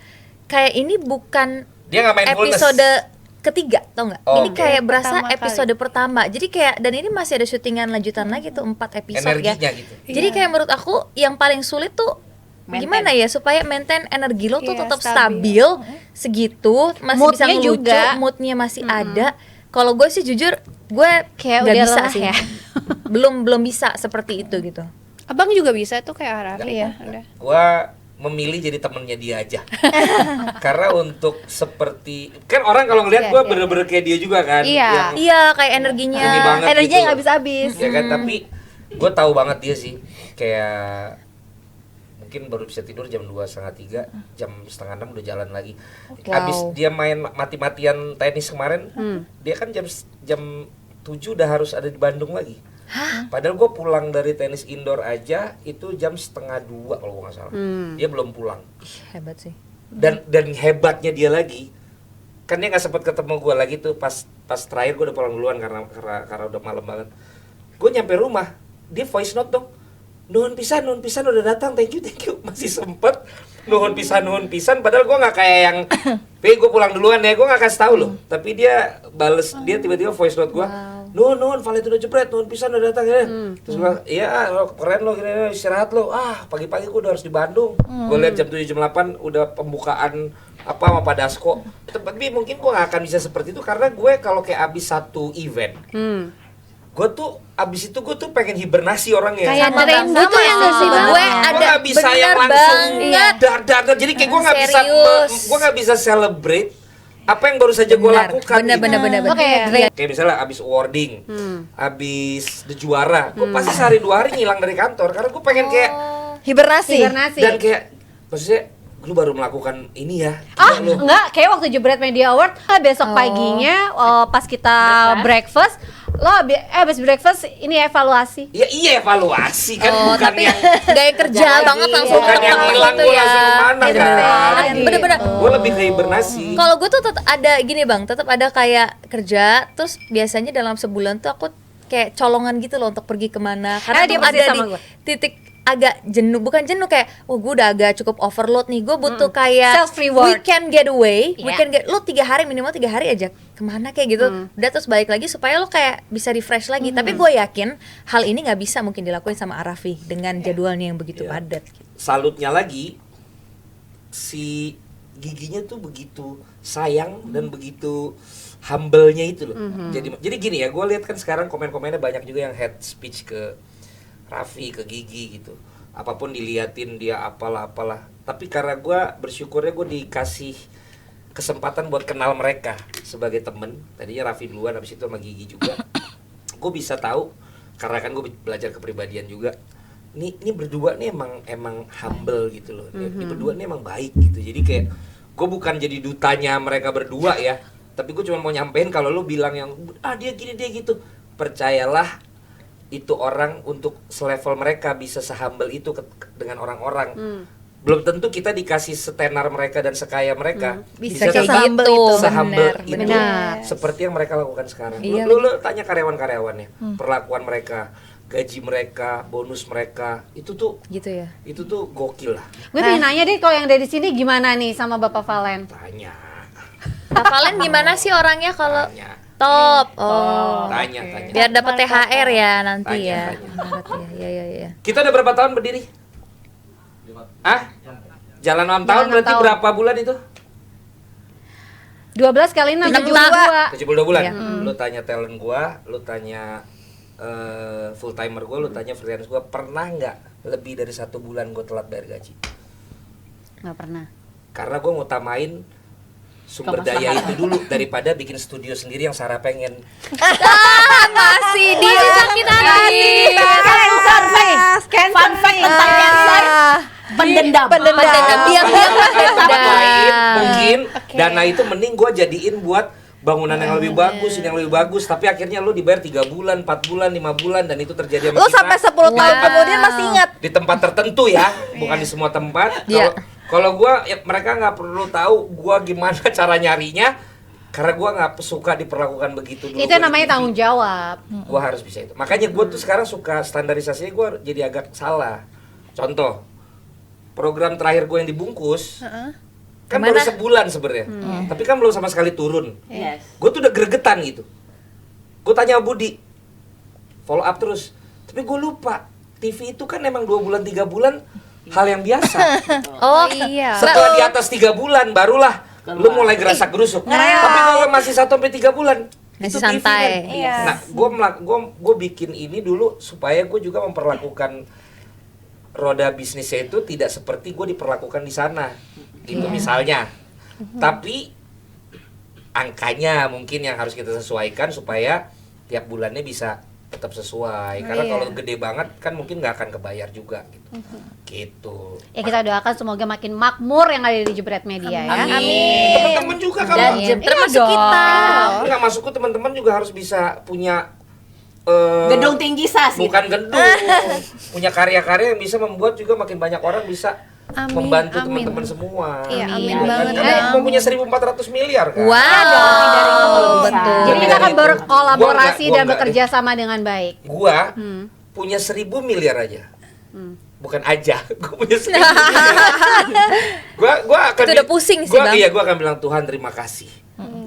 ini bukan Dia nggak mindfulness. episode ketiga, tau nggak? Oh, Ini oke. kayak berasa Pertama episode pertama. Jadi kayak, dan ini masih ada syutingan lanjutan lagi tuh 4 episode ya. Energinya gitu. Jadi kayak menurut aku yang paling sulit tuh Maintain. gimana ya supaya maintain energi lo tuh Iya, tetap stabil. stabil segitu, masih bisa Moodnya ngelucu, juga. moodnya masih ada. Kalau gue sih jujur gue Kayak nggak udah bisa lelah sih, ya. belum bisa seperti itu gitu. Abang juga bisa tuh kayak Arafi ya. Udah. Gua memilih jadi temennya dia aja. Karena untuk seperti kan orang kalau ngeliat gua bener-bener kayak dia juga kan. Iya. Yang Iya kayak energinya. ini banget Energinya gitu nggak loh. bisa habis. Ya kan, tapi gue tahu banget dia sih kayak mungkin baru bisa tidur jam 2:30, jam 5:30 udah jalan lagi. Abis dia main mati-matian tenis kemarin, dia kan jam 7 udah harus ada di Bandung lagi. Padahal gue pulang dari tenis indoor aja itu jam 1:30 kalau gue nggak salah. Dia belum pulang. Hebat sih. Dan hebatnya dia lagi, kan dia nggak sempat ketemu gue lagi tuh pas terakhir gue udah pulang duluan karena udah malam banget. Gue nyampe rumah, dia voice note dong. Nuhun pisan udah datang, thank you, masih sempet nuhun pisan. Padahal gue nggak kayak yang, gue pulang duluan ya, gue nggak kasih tahu loh. Tapi dia bales, dia tiba-tiba voice note gue, nuhun Valentino jebret, nuhun pisan udah datang ya. Terus gue, iya lo keren lo, gini, istirahat lo. Pagi-pagi gue udah harus di Bandung. Gue lihat jam 7 jam 8 udah pembukaan apa sama Pak Dasko. Tapi mungkin gue nggak akan bisa seperti itu karena gue kalau kayak abis satu event, gue tuh abis itu gue tuh pengen hibernasi orangnya. Kayak Sama rindu Bang, tuh yang sama gak sih sih, Bang? gue Gue ada nggak bisa bener yang langsung banget. dar. Jadi kayak gue nggak bisa celebrate apa yang baru saja gue Benar, lakukan. bener. Oke, Kayak misalnya abis awarding, abis the juara, gue pasti sehari 2 hari ngilang dari kantor karena gue pengen kayak Hibernasi. dan kayak maksudnya lu baru melakukan ini ya. Lu. Enggak, kayak waktu Jebret Media Award besok paginya pas kita breakfast, lo abis breakfast ini evaluasi. Ya iya evaluasi kan bukan tapi yang gaya kerja banget langsung bukan yang ketemu hilang gitu gue ya. langsung kemana Bener. kan. Bener-bener. Gue lebih ke hibernasi. Kalau gue tuh tetap ada gini Bang, tetap ada kayak kerja, terus biasanya dalam sebulan tuh aku kayak colongan gitu loh untuk pergi kemana. Karena dia tuh persis ada sama di gue. titik agak jenuh, bukan jenuh kayak, gue udah agak cukup overload nih, gue butuh kayak Self-reward. weekend getaway, Yeah. lu 3 hari minimal 3 hari aja kemana kayak gitu, udah terus balik lagi supaya lo kayak bisa refresh lagi. Tapi gue yakin hal ini nggak bisa mungkin dilakuin sama Arafi dengan jadwalnya yang begitu padat. Salutnya lagi si giginya tuh begitu sayang dan begitu humble-nya itu loh. Jadi gini ya, gue lihat kan sekarang komen-komennya banyak juga yang head speech ke Raffi, ke Gigi gitu. Apapun diliatin dia apalah. Tapi karena gue bersyukurnya gue dikasih kesempatan buat kenal mereka sebagai temen. Tadinya Raffi duluan, habis itu sama Gigi juga. Gue bisa tahu karena kan gue belajar kepribadian juga. Ini berdua nih emang humble gitu loh. Ini berdua nih emang baik gitu. Jadi kayak gue bukan jadi dutanya mereka berdua ya. Tapi gue cuma mau nyampein kalau lu bilang yang dia gini dia gitu. Percayalah itu orang untuk selevel mereka bisa sehumble itu dengan orang-orang. Belum tentu kita dikasih setenar mereka dan sekaya mereka Bisa kayak sehumble gitu, itu. sehumble itu benar. seperti yang mereka lakukan sekarang. Iya. Lu tanya karyawan-karyawannya, perlakuan mereka, gaji mereka, bonus mereka, itu tuh gokil lah. Gue pengen nanya deh kalau yang dari sini gimana nih sama Bapak Valen? Tanya. Nah, kalian gimana sih orangnya kalau Tanya. top? Tanya. Biar dapat THR ya nanti Tanya, ya. tanya. Maret ya. Ya. Kita udah berapa tahun berdiri? Jalan 6 tahun 6 berarti tahun. berapa bulan itu? 12 kali 6, 72. 72 bulan. Iya. Lu tanya talent gua, lu tanya full timer gua, lu tanya freelance gua, pernah nggak lebih dari 1 bulan gua telat bayar gaji? Nggak pernah. Karena gua ngutamain sumber daya itu dulu daripada bikin studio sendiri yang Sarah pengen. Masih dia sakit hati. Cancer face. Fun fact tentang cancer, pendendam. Diam-diam Mungkin dana itu mending gua jadiin buat bangunan yang lebih bagus, yang lebih bagus, tapi akhirnya lu dibayar 3 bulan, 4 bulan, 5 bulan dan itu terjadi sama Lu kita sampai 10 tahun kemudian masih ingat. di tempat tertentu ya, bukan di semua tempat. Iya. Kalau gua mereka nggak perlu tahu gua gimana cara nyarinya karena gua nggak suka diperlakukan begitu dulu. Itu Gua namanya di TV. tanggung jawab. Gua harus bisa itu. Makanya gua tuh sekarang suka standarisasinya gua jadi agak salah. Contoh, program terakhir gua yang dibungkus kan baru sebulan sebenarnya, tapi kan belum sama sekali turun. Yes. Gue tuh udah gregetan gitu. Gue tanya sama Budi, follow up terus. Tapi gue lupa, TV itu kan emang 2 bulan 3 bulan hal yang biasa. Oh iya. Setelah di atas 3 bulan barulah lu mulai gerasak gerusuk. Tapi kalau masih 1-3 bulan Masih itu TV santai. kan. Iya. Nah, gue bikin ini dulu supaya gue juga memperlakukan roda bisnisnya itu tidak seperti gue diperlakukan di sana. Gitu misalnya. Tapi angkanya mungkin yang harus kita sesuaikan supaya tiap bulannya bisa tetap sesuai. Karena kalau gede banget kan mungkin nggak akan kebayar juga gitu. Gitu. Ya kita doakan semoga makin makmur yang ada di Jebret Media ya. Teman-teman juga kalau Dan termasuk kita. nggak masukku teman-teman juga harus bisa punya Gedung tinggi sas gitu. bukan gedung, punya karya-karya yang bisa membuat juga makin banyak orang bisa Amin, membantu amin. teman-teman semua. Iya, amin Ya kan? banget. Karena Ya. mau punya 1.400 miliar kan. Wow, betul. Jadi kita akan berkolaborasi Gua dan enggak bekerja sama dengan baik. Gua Hmm. punya 1.000 miliar aja. Hmm. Bukan aja, gue punya 1.000 miliar. Gua akan Itu udah pusing sih, Bang. Iya, gua akan bilang Tuhan terima kasih.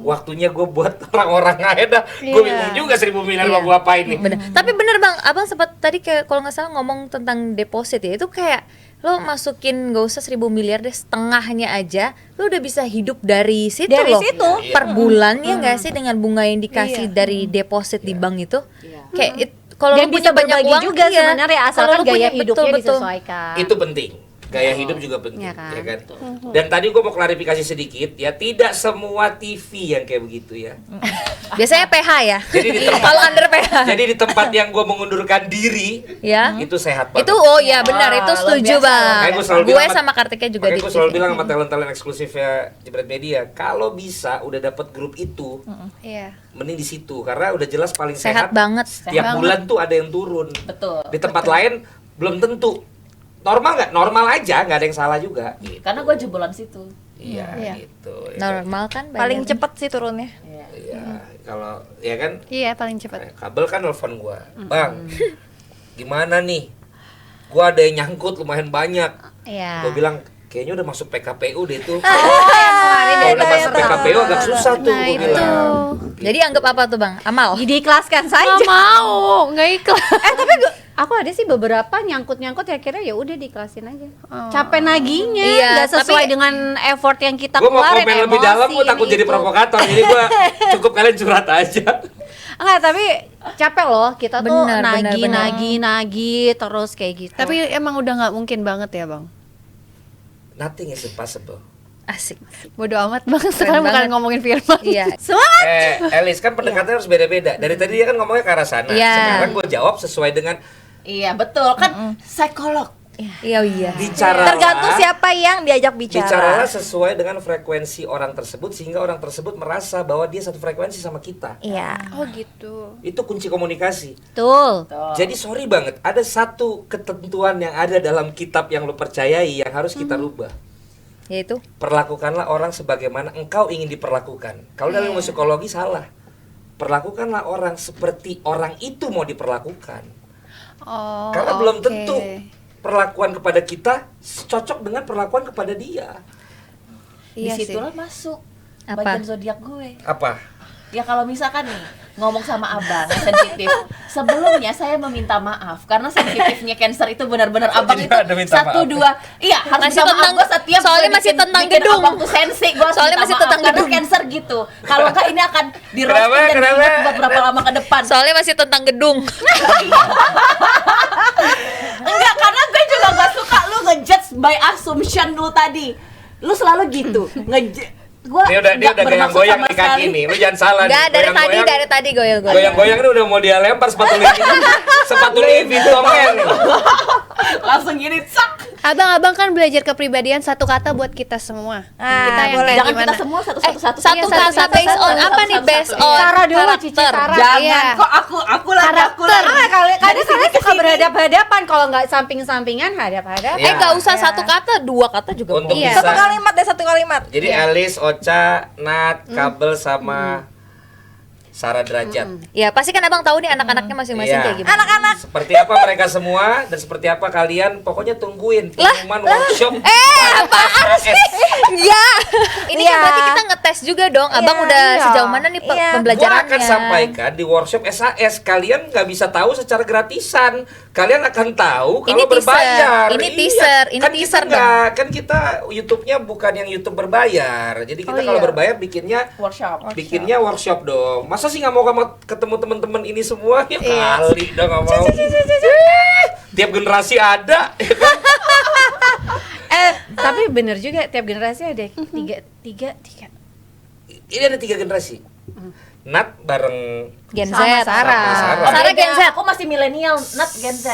Waktunya gue buat orang-orang aja dah. Gue bingung juga 1.000 miliar mau gua apain nih. Bener. Tapi bener Bang, Abang sempat tadi kayak kalau nggak salah ngomong tentang deposit ya, itu kayak lo masukin nggak usah 1.000 miliar deh, setengahnya aja lo udah bisa hidup dari situ Dari loh. situ. Per bulan ya nggak sih, dengan bunga yang dikasih dari deposit di bank itu. Kayak kalau Dan lo bisa punya banyak berbagi uang juga iya. sebenarnya Kalau asalkan lo gaya punya- hidupnya betul. disesuaikan. Itu penting. Gaya hidup juga penting, Ya kan? ya kan? Dan tadi gue mau klarifikasi sedikit ya, tidak semua TV yang kayak begitu ya. Biasanya PH ya. Jadi di tempat Kalau under PH. Jadi di tempat yang gue mengundurkan diri, Ya. itu sehat banget. Itu oh ya benar, itu luar setuju biasa. Bang. Makanya gua selalu Gue bilang sama Kartika juga Makanya di gue selalu TV. bilang sama talent-talent eksklusifnya Jebret Media, kalau bisa udah dapet grup itu, Iya. mending di situ karena udah jelas paling Sehat sehat. banget. Tiap bulan tuh ada yang turun. Betul. Di tempat lain belum tentu. Normal nggak? Normal aja, nggak ada yang salah juga. Gitu. Karena gue jebolan situ. Iya, Iya. gitu. Ya kan? Normal kan Paling bayarnya. cepet sih turunnya. Iya, kalau ya kan Iya, paling cepat. kabel kan nelfon gua, Bang, gimana nih? Gua ada yang nyangkut lumayan banyak. Iya. Gua bilang kayaknya udah masuk PKPU deh tuh. Kemarin Kalau udah masuk PKPU agak susah tuh, Nah, gua itu. bilang. Jadi anggap apa tuh Bang? Amal. Diikhlaskan Nggak saja. mau, nggak ikhlas. Aku ada sih beberapa nyangkut-nyangkut ya, akhirnya ya udah diiklasin aja. Capek naginya, Iya, nggak sesuai tapi- dengan effort yang kita Gua mau keluarin. komen lebih emosi, dalam, gua takut ini jadi itu. provokator. Jadi gua cukup kalian curhat aja. Enggak, tapi capek loh kita tuh Benar, nagih terus kayak gitu. Tapi emang udah nggak mungkin banget ya Bang. Nothing is impossible. Asik. Bodoh amat Bang, sekarang bukan banget. ngomongin Firman. Iya. Elis kan pendekatannya harus beda-beda. Dari tadi dia kan ngomongnya ke arah sana. Iya. Sekarang gua jawab sesuai dengan Iya betul kan psikolog. Iya iya. bicara. Tergantung siapa yang diajak bicara. Bicaralah sesuai dengan frekuensi orang tersebut sehingga orang tersebut merasa bahwa dia satu frekuensi sama kita. Iya. Oh gitu. Itu kunci komunikasi. Betul. Jadi sorry banget, ada satu ketentuan yang ada dalam kitab yang lo percayai yang harus kita rubah. Yaitu Perlakukanlah orang sebagaimana engkau ingin diperlakukan. Kalau dalam ilmu psikologi salah. Perlakukanlah orang seperti orang itu mau diperlakukan. Oh. Karena belum oke. tentu perlakuan kepada kita cocok dengan perlakuan kepada dia. Iya sih. Disitulah masuk Apa? bagian zodiak gue. Apa? Ya kalau misalkan nih ngomong sama abang sensitif, sebelumnya saya meminta maaf karena sensitifnya Cancer itu benar-benar abang Jadi itu ada minta satu maaf. dua, iya harus Masih minta maaf. tentang- Gue setiap soalnya gue masih tentang bikin gedung. abang tuh sensi, gue harus Soalnya minta masih maaf, tentang karena gedung. Cancer gitu. Kalau enggak ini akan di Kenapa? roasting dan Kenapa? diingat beberapa lama ke depan. soalnya masih tentang gedung. Enggak, karena gue juga gak suka lu ngejudge by assumption lu tadi. Lu selalu gitu, gua Dia udah nggak bermaksud goyang-goyang sama di kaki sekali. nih. Lu jangan salah nih. Enggak, dari tadi goyang-goyang. Goyang-goyang ini udah mau dia lempar sepatu Louis sepatu Louis Vuitton nih. Langsung gini, cak. Abang-abang kan belajar kepribadian satu kata buat kita semua. Ah, Kita yang boleh. kayak Jangan gimana? kita semua satu-satu. Satu Iya, kata satu-satu, based on satu-satu, apa nih? Based satu-satu. on Sarah dulu, karakter. Cici Sarah. Jangan Iya. kok aku lagi. Karakter. Kadang suka berhadap-hadapan, kalau nggak samping-sampingan hadap-hadapan. Iya. Nggak usah satu kata, dua kata juga Untuk boleh. Iya. Satu bisa. kalimat deh, satu kalimat. Jadi Elis, Ocha, Nat, Kabel sama Sarah Derajat. Ya pasti kan abang tahu nih anak-anaknya masing-masing Iya. kayak gimana. Anak-anak. Seperti apa mereka semua dan seperti apa kalian, pokoknya tungguin pengumuman workshop. Apaan sih? Ya. Ini Iya. kan berarti kita ngetes juga dong. Abang udah iya. sejauh mana nih Iya. Gua pembelajarannya? akan sampaikan di workshop SAS. Kalian nggak bisa tahu secara gratisan. Kalian akan tahu Ini kalau teaser. berbayar. Ini Iya. teaser. Ini Kan teaser, kita nggak, kan kita YouTube-nya bukan yang YouTube berbayar. Jadi kita kalau berbayar bikinnya Workshop. workshop dong. Masa sih nggak mau ketemu teman-teman ini semua? Ya kali dong nggak mau. Tiap generasi ada. ya kan? Tapi bener juga tiap generasi ada tiga. Ini ada 3 generasi. Nat bareng Gen Z. Sama Sarah. sama Sarah. Sarah Gen Z. Aku masih milenial, not Gen Z.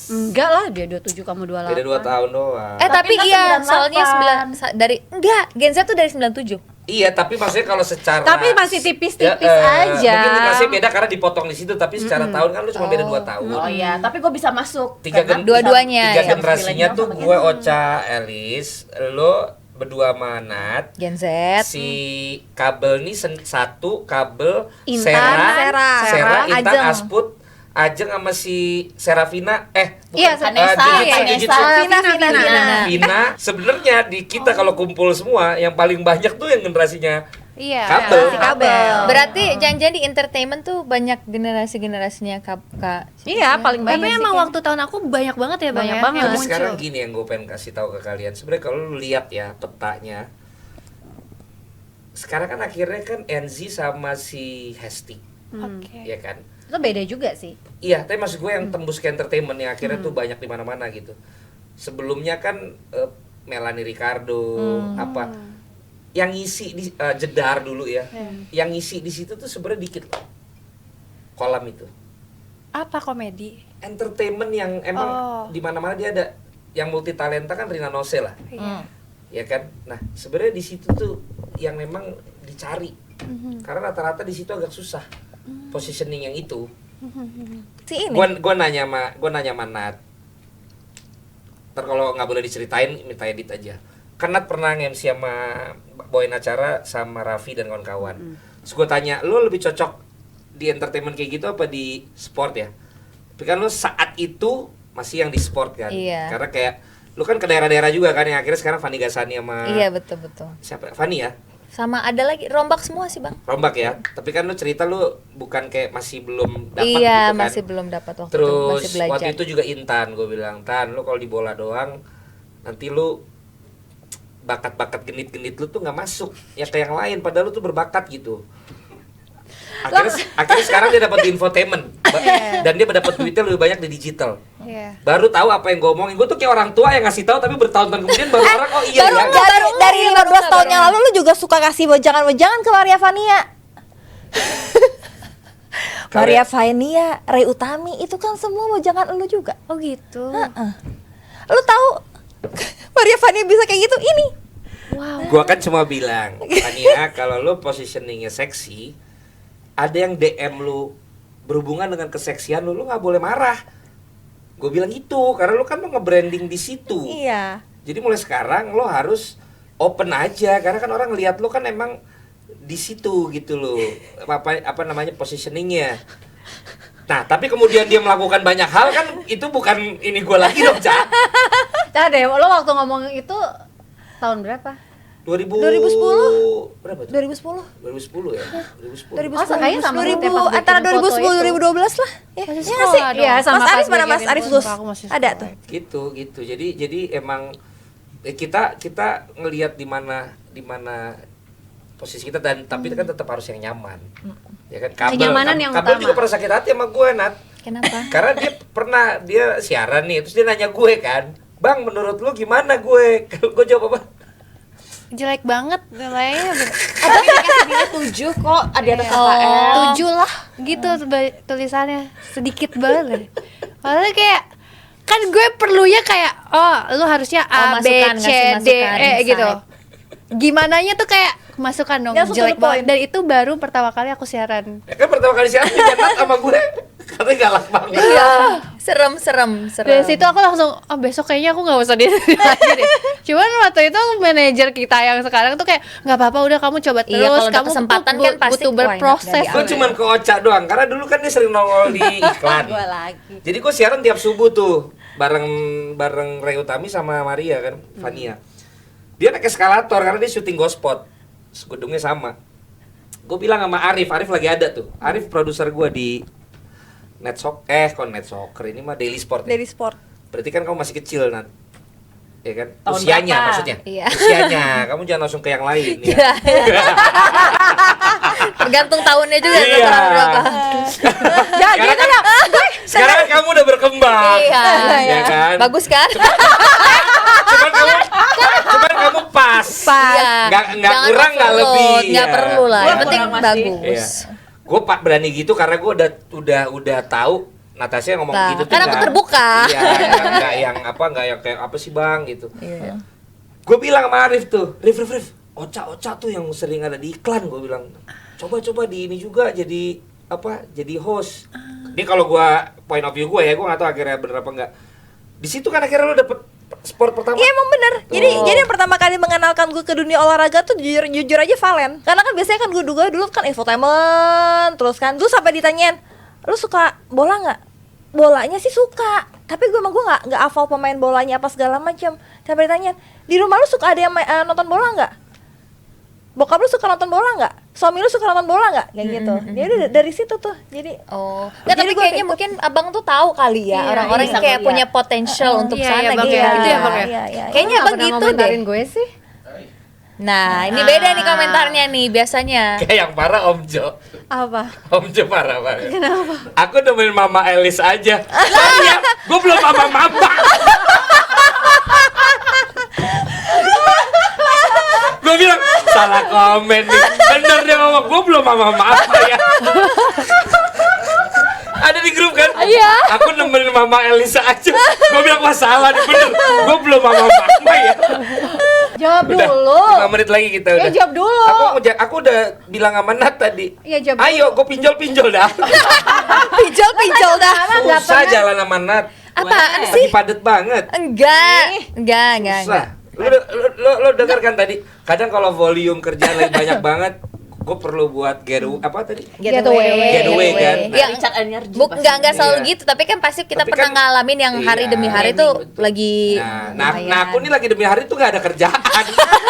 Enggak lah, dia 27 kamu 28. Beda 2 tahun doang. Tapi Tapi kan iya, 98. soalnya dari enggak, Gen Z tuh dari 97. Iya, tapi maksudnya kalau secara Tapi masih tipis-tipis Ya, aja. Mungkin generasinya beda karena dipotong di situ, tapi secara tahun kan lu cuma beda 2 tahun. Oh iya, tapi gue bisa masuk. Tiga karena dua-duanya, Tiga ya. generasinya Milenial tuh sama gue Gen Z. Ocha, Elis, lo berdua sama Nat. Gen Z. Si kabel nih satu kabel Intan, Sera, Sera, Intan, Ajeng. Asput, Ajeng sama si Serafina. Iya, Vanessa, Jujutsu. Vina. Sebenarnya di kita kalau kumpul semua yang paling banyak tuh yang generasinya Iya. kabel. Si kabel. Berarti jangan-jangan di entertainment tuh banyak generasi-generasinya Kak. Iya, paling banyak Tapi sih emang kayaknya. waktu tahun aku banyak banget ya, Bang. Banyak ya, banget. yang Tapi muncul. sekarang gini yang gue pengen kasih tahu ke kalian. Sebenarnya kalau lu lihat ya petanya, sekarang kan akhirnya kan Enzi sama si Hesti, Oke. ya kan? Itu beda juga sih. Iya, tapi maksud gue yang tembus ke entertainment yang akhirnya tuh banyak di mana-mana gitu. Sebelumnya kan Melanie Ricardo apa yang ngisi di Jedar dulu ya. Yang ngisi di situ tuh sebenarnya dikit loh. Kolam itu. Apa komedi? Entertainment yang emang Oh. di mana-mana dia ada yang multi talenta kan Rina Nose lah. Iya. Ya kan? Nah, sebenarnya di situ tuh yang memang dicari. Karena rata-rata di situ agak susah positioning yang itu. Si ini. Gua nanya sama Nat. Ntar kalau nggak boleh diceritain minta edit aja. Kan Nat pernah nge-MC sama bawain acara sama Raffi dan kawan-kawan. Terus gue tanya, lo lebih cocok di entertainment kayak gitu apa di sport ya? Tapi kan lo saat itu masih yang di sport kan? Iya. Karena kayak lo kan ke daerah-daerah juga kan yang akhirnya sekarang Fanny Gasani sama Iya, betul-betul. siapa? Fanny ya? Sama ada lagi rombak semua sih, Bang. Rombak ya. Tapi kan lo cerita lo bukan kayak masih belum dapat Iya, gitu kan? masih belum dapat waktu itu, Terus masih belajar. waktu itu juga Intan, gue bilang, Tan, lu kalau di bola doang, nanti lu bakat-bakat genit-genit lu tuh nggak masuk ya kayak yang lain, padahal lu tuh berbakat gitu. Akhirnya sekarang dia dapat di infotainment dan dia dapat duitnya lebih banyak di digital. Iya. Baru tahu apa yang gue omongin, gue tuh kayak orang tua yang ngasih tahu tapi bertahun-tahun kemudian baru orang oh iya Baru ya. enggak, dari 15 tahun yang lalu lu juga suka kasih wejangan-wejangan ke Maria Vania. Maria Vania, Ray Utami itu kan semua wejangan lu juga. Oh gitu. Heeh. Lu tahu Maria Vania bisa kayak gitu ini. Wow. Gua kan cuma bilang, Tania, kalau lu positioningnya seksi, ada yang DM lu berhubungan dengan keseksian lu nggak boleh marah. Gue bilang itu, karena lu kan mau nge-branding di situ. Iya. Jadi mulai sekarang lo harus open aja, karena kan orang ngelihat lu kan emang di situ gitu loh. Apa namanya positioningnya. Nah, tapi kemudian dia melakukan banyak hal kan itu bukan ini gue lagi dong, Ca. Deh, lo waktu ngomong itu tahun berapa? 2010 berapa tuh? 2010. 2010 ya? 2010. Oh, kayaknya sama 2000, seperti pas antara bikin foto 2010 itu. 2012 lah. Ya, Masih iya nggak sekolah sih? dong. Iya, sama Mas pas Aris mana gue Mas kirim Aris foto, Gus? aku masih Ada sekolah. tuh. Gitu. Jadi emang kita ngelihat di mana posisi kita dan tapi kan tetap harus yang nyaman. Ya kan Kenyamanan yang kabel utama. juga pernah sakit hati sama gue, Nat. Kenapa? Karena dia siaran nih, terus dia nanya gue kan, "Bang, menurut lu gimana gue?" Gue jawab apa? Jelek banget nilainya. Tapi dikasih nilai 7 kok di atas KKL. 7 lah gitu tulisannya. Sedikit banget. Padahal kayak kan gue perlunya kayak lu harusnya A, B, masukan, C, ngasih D, masukan, E gitu. insight. Gimananya tuh kayak masukan dong, Langsung to jelek the point. banget. Dan itu baru pertama kali aku siaran. Ya kan pertama kali siaran dia Nat sama gue, katanya galak banget. Iya, serem. Dari situ aku langsung, besok kayaknya aku nggak usah di lagi deh. Cuman waktu itu manajer kita yang sekarang tuh kayak nggak apa-apa, udah kamu coba terus. Iya, kalau ada kamu kesempatan tuh kan pasti, butuh why not, berproses. nggak Gue cuman ke Ocha doang, karena dulu kan dia sering nongol di iklan. Gua lagi. Jadi gue siaran tiap subuh tuh bareng Ray Utami sama Maria kan, Vania. Dia naik eskalator karena dia syuting Gospot. Gedungnya sama. Gue bilang sama Arif lagi ada tuh. Arif produser gue di Net Soccer ini mah Daily Sport. Ya? Dari sport. Berarti kan kamu masih kecil, Nat. Ya kan? Tahun Usianya berapa? maksudnya. Iya. Usianya. Kamu jangan langsung ke yang lain ya. Tergantung tahunnya juga Iya. tahun berapa. Ya Sekarang gitu kan- ya. Sekarang kan kamu udah berkembang. Iya. Ya kan? Bagus kan? Cuman kamu pas. Iya. Nggak Jangan kurang, nggak overload, lebih. nggak Ya. perlu lah. Yang Kurang penting masih. bagus. Iya. Gue berani gitu karena gue udah tahu Natasha ngomong Nah, gitu tuh. kan aku nggak- terbuka. Iya, nggak yang kayak apa sih Bang gitu. Iya. Gue bilang sama Arif tuh, Rif, Ocha tuh yang sering ada di iklan, gue bilang coba di ini juga jadi host. Ini kalau gue point of view gue ya, gue nggak tahu akhirnya bener apa enggak. Di situ kan akhirnya lo dapet sport pertama. Iya emang bener. Jadi yang pertama kali mengenalkan gue ke dunia olahraga tuh jujur aja Valen. Karena kan biasanya kan gue dulu kan infotainment, terus kan dulu sampai ditanyain, lu suka bola nggak? Bolanya sih suka, tapi gue nggak hafal pemain bolanya apa segala macam. Sampai ditanyain, di rumah lu suka ada yang nonton bola nggak? Bokap lu suka nonton bola nggak? Suami lu suka nonton bola nggak? Kayak gitu. Jadi dari situ tuh. Jadi Nggak, tapi jadi gue kayaknya mungkin abang tuh tahu kali ya, Iya, orang-orang bisa yang kayak ngeliat. punya potential untuk iya, sana iya, Bang, gitu. ya. Itu ya, Bang, ya? Iya. Kayaknya Nggak abang pernah gitu ngomentarin deh. gue sih. Nah, ini beda nih komentarnya nih biasanya. Kayak yang parah Om Jo. Apa? Om Jo parah banget. Kenapa? Aku nemenin Mama Elis aja. Soalnya gue belum mama. Gue bilang salah komen nih. Bener dia ngomong, gue belum mama apa ya. Ada di grup kan? Iya. Aku nemenin Mama Elisa aja. Gue bilang masalah nih bener. Gue belum mama ya. Jawab Udah, dulu. 5 menit lagi kita Ya, udah. jawab dulu. Aku udah bilang sama Nat tadi. Iya, jawab Ayo, gue pinjol dah. pinjol dah. Nggak Susah pernah. jalan sama Nat. Apaan Lagi sih? padet banget. Enggak. Susah. Lo dengar kan tadi? Kadang kalau volume kerjaan lagi banyak banget, gue perlu buat apa tadi? Getaway kan. Nah, Ya, Richard energy enggak selalu Iya. gitu, tapi kan pasti kita Tapi pernah kan- ngalamin yang hari iya, demi hari betul. tuh lagi Nah, aku nih lagi demi hari tuh gak ada kerjaan.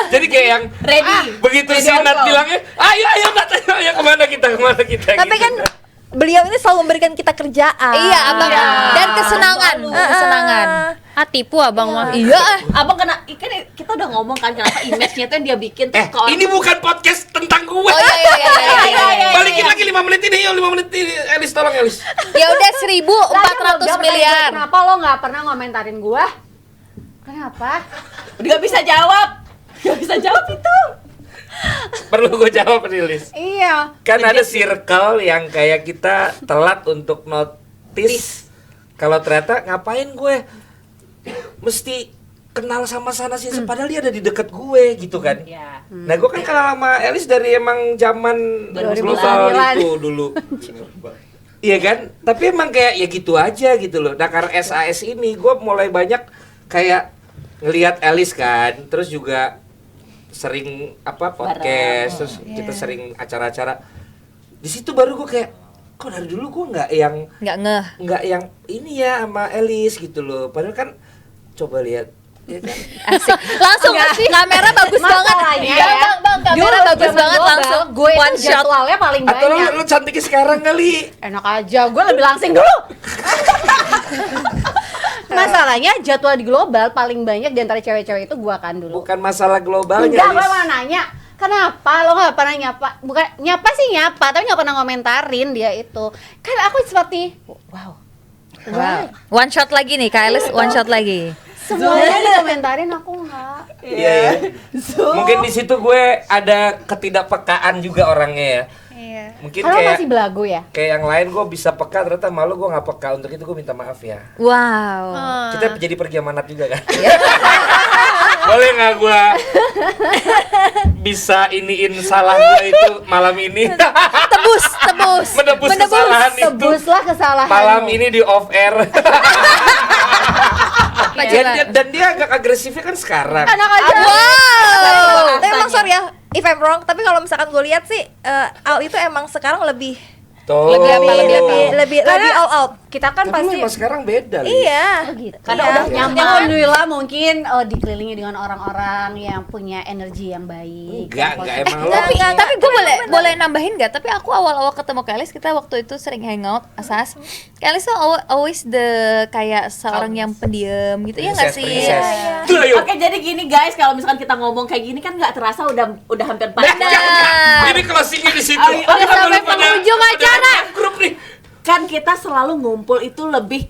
Jadi kayak yang ready. begitu Ready si on Nat call. bilangnya, ayo Nat, ayo kemana kita Tapi gitu. kan beliau ini selalu memberikan kita kerjaan. Iya, abang. Iya. Dan kesenangan, kesenangan. Tipu abang mah. Iya, Abang kan kita udah ngomong kan kenapa image-nya tuh yang dia bikin terus ke orang. ini bukan podcast tentang gue. Oh iya. Balikin lagi 5 menit ini, yuk 5 menit ini. Elis, tolong Elis. Ya udah 1.400 miliar. Kenapa lo nggak pernah ngomentarin gue? Kenapa? Nggak bisa jawab. Nggak bisa jawab itu. Perlu gue jawab nih, Lis. Iya. Kan ada circle yang kayak kita telat untuk notice kalau ternyata ngapain gue mesti kenal sama sana sih, padahal dia ada di deket gue gitu kan. Ya. Nah gue kan kenal sama Elis dari emang zaman 2009. global itu dulu. Iya kan? Tapi emang kayak ya gitu aja gitu loh. Nah karena SAS ini gue mulai banyak kayak ngelihat Elis kan, terus juga sering podcast, terus kita sering acara-acara. Di situ baru gue kayak, kok dari dulu gue nggak yang ini ya sama Elis gitu loh. Padahal kan coba lihat, ya kan? Asik. Langsung kamera bagus banget. Masalahnya Bang, bang, kamera dulu bagus zaman banget global, langsung. gue One itu shot. jadwalnya paling Atau banyak. lu cantiknya sekarang kali. Enak aja, gue lebih langsing dulu. Masalahnya jadwal di global paling banyak di antara cewek-cewek itu gue kan dulu. Bukan masalah globalnya. Enggak, gue Lis. mau nanya, kenapa lo nggak pernah nyapa? Bukan nyapa sih nyapa, tapi nggak pernah ngomentarin dia itu. Kan aku seperti, wow, One shot lagi nih, Kak Elis, one shot lagi. semuanya dikomentarin aku nggak. Iya ya. Mungkin di situ gue ada ketidakpekaan juga orangnya ya. Iya. Mungkin Karena kayak masih belagu ya. kayak yang lain gue bisa peka, ternyata malu gue nggak peka. Untuk itu gue minta maaf ya. Wow. Kita jadi pergi sama Nat juga kan? Boleh nggak gue bisa iniin salah gue itu malam ini? Tebus. Menebus kesalahan itu Tebuslah kesalahan. malam ini di off air. Coba. Dan dia agak agresifnya kan sekarang. Anak aja. Wow. Tapi emang sorry ya, if I'm wrong, tapi kalau misalkan gue lihat sih Al itu emang sekarang lebih Tuh. lebih all out. Kita kan Tapi pasti emang sekarang beda. Lis. Iya. karena Iya. udah nyaman. Alhamdulillah mungkin dikelilingi dengan orang-orang yang punya energi yang baik. Enggak emang lo. Tapi gue boleh nambahin nggak? Tapi aku awal-awal ketemu Kak Elis, kita waktu itu sering hangout asas. Kak Elis tuh always the kayak seorang yang pendiam gitu ya nggak sih? Princess. Tuh ayo. Oke, jadi gini guys, kalau misalkan kita ngomong kayak gini kan nggak terasa udah hampir 4 jam. Benar. Ini closingnya di situ. Ayo, Kita sampai belum pada- penghujung pada acara. grup nih. Kan kita selalu ngumpul itu lebih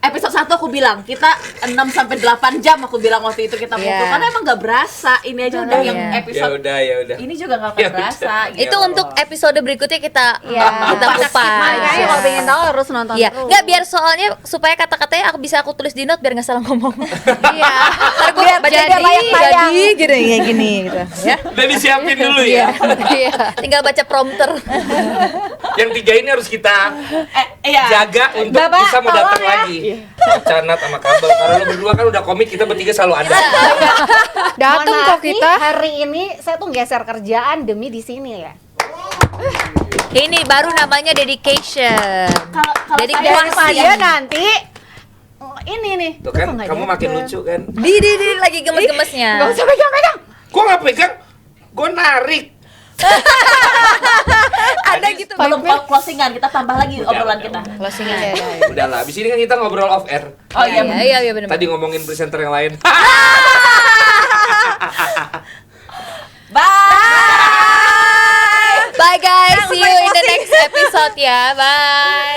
episode 1 aku bilang kita 6 sampai 8 jam aku bilang waktu itu kita Iya. foto karena emang nggak berasa. Ini aja udah yang Iya. episode Ya udah. ini juga nggak Ya akan berasa. udah. gitu. Itu untuk episode berikutnya kita kupas. Makanya kalau pengen tahu harus nonton Iya, terus. nggak biar soalnya supaya kata-katanya aku tulis di note biar nggak salah ngomong. Iya. Ntar gue baca jadi jadi gini kayak gini gitu ya. Udah disiapin dulu ya. Iya. Tinggal baca prompter. Yang 3 ini harus kita Iya. jaga untuk Bapak, bisa mau datang tolong ya. lagi. Canat sama Kabel. Karena lo berdua kan udah komit, kita bertiga selalu ada. Datang Mohon kok maaf nih, kita. hari ini saya tuh geser kerjaan demi di sini ya. Ini baru namanya dedication. Kalau Jadi saya Daripada nanti ini nih. Tuh kan, kok nggak kamu makin datang? lucu kan. Di lagi gemes-gemesnya. Gak usah pegang-pegang. Gua nggak pegang, gua narik. Ada gitu. belum closingan, kita tambah lagi obrolan kita. Closingan. Udah lah, abis ini kan kita ngobrol off air. Oh iya, Iya benar. Tadi ngomongin presenter yang lain. Bye guys, see you in the next episode ya. Bye.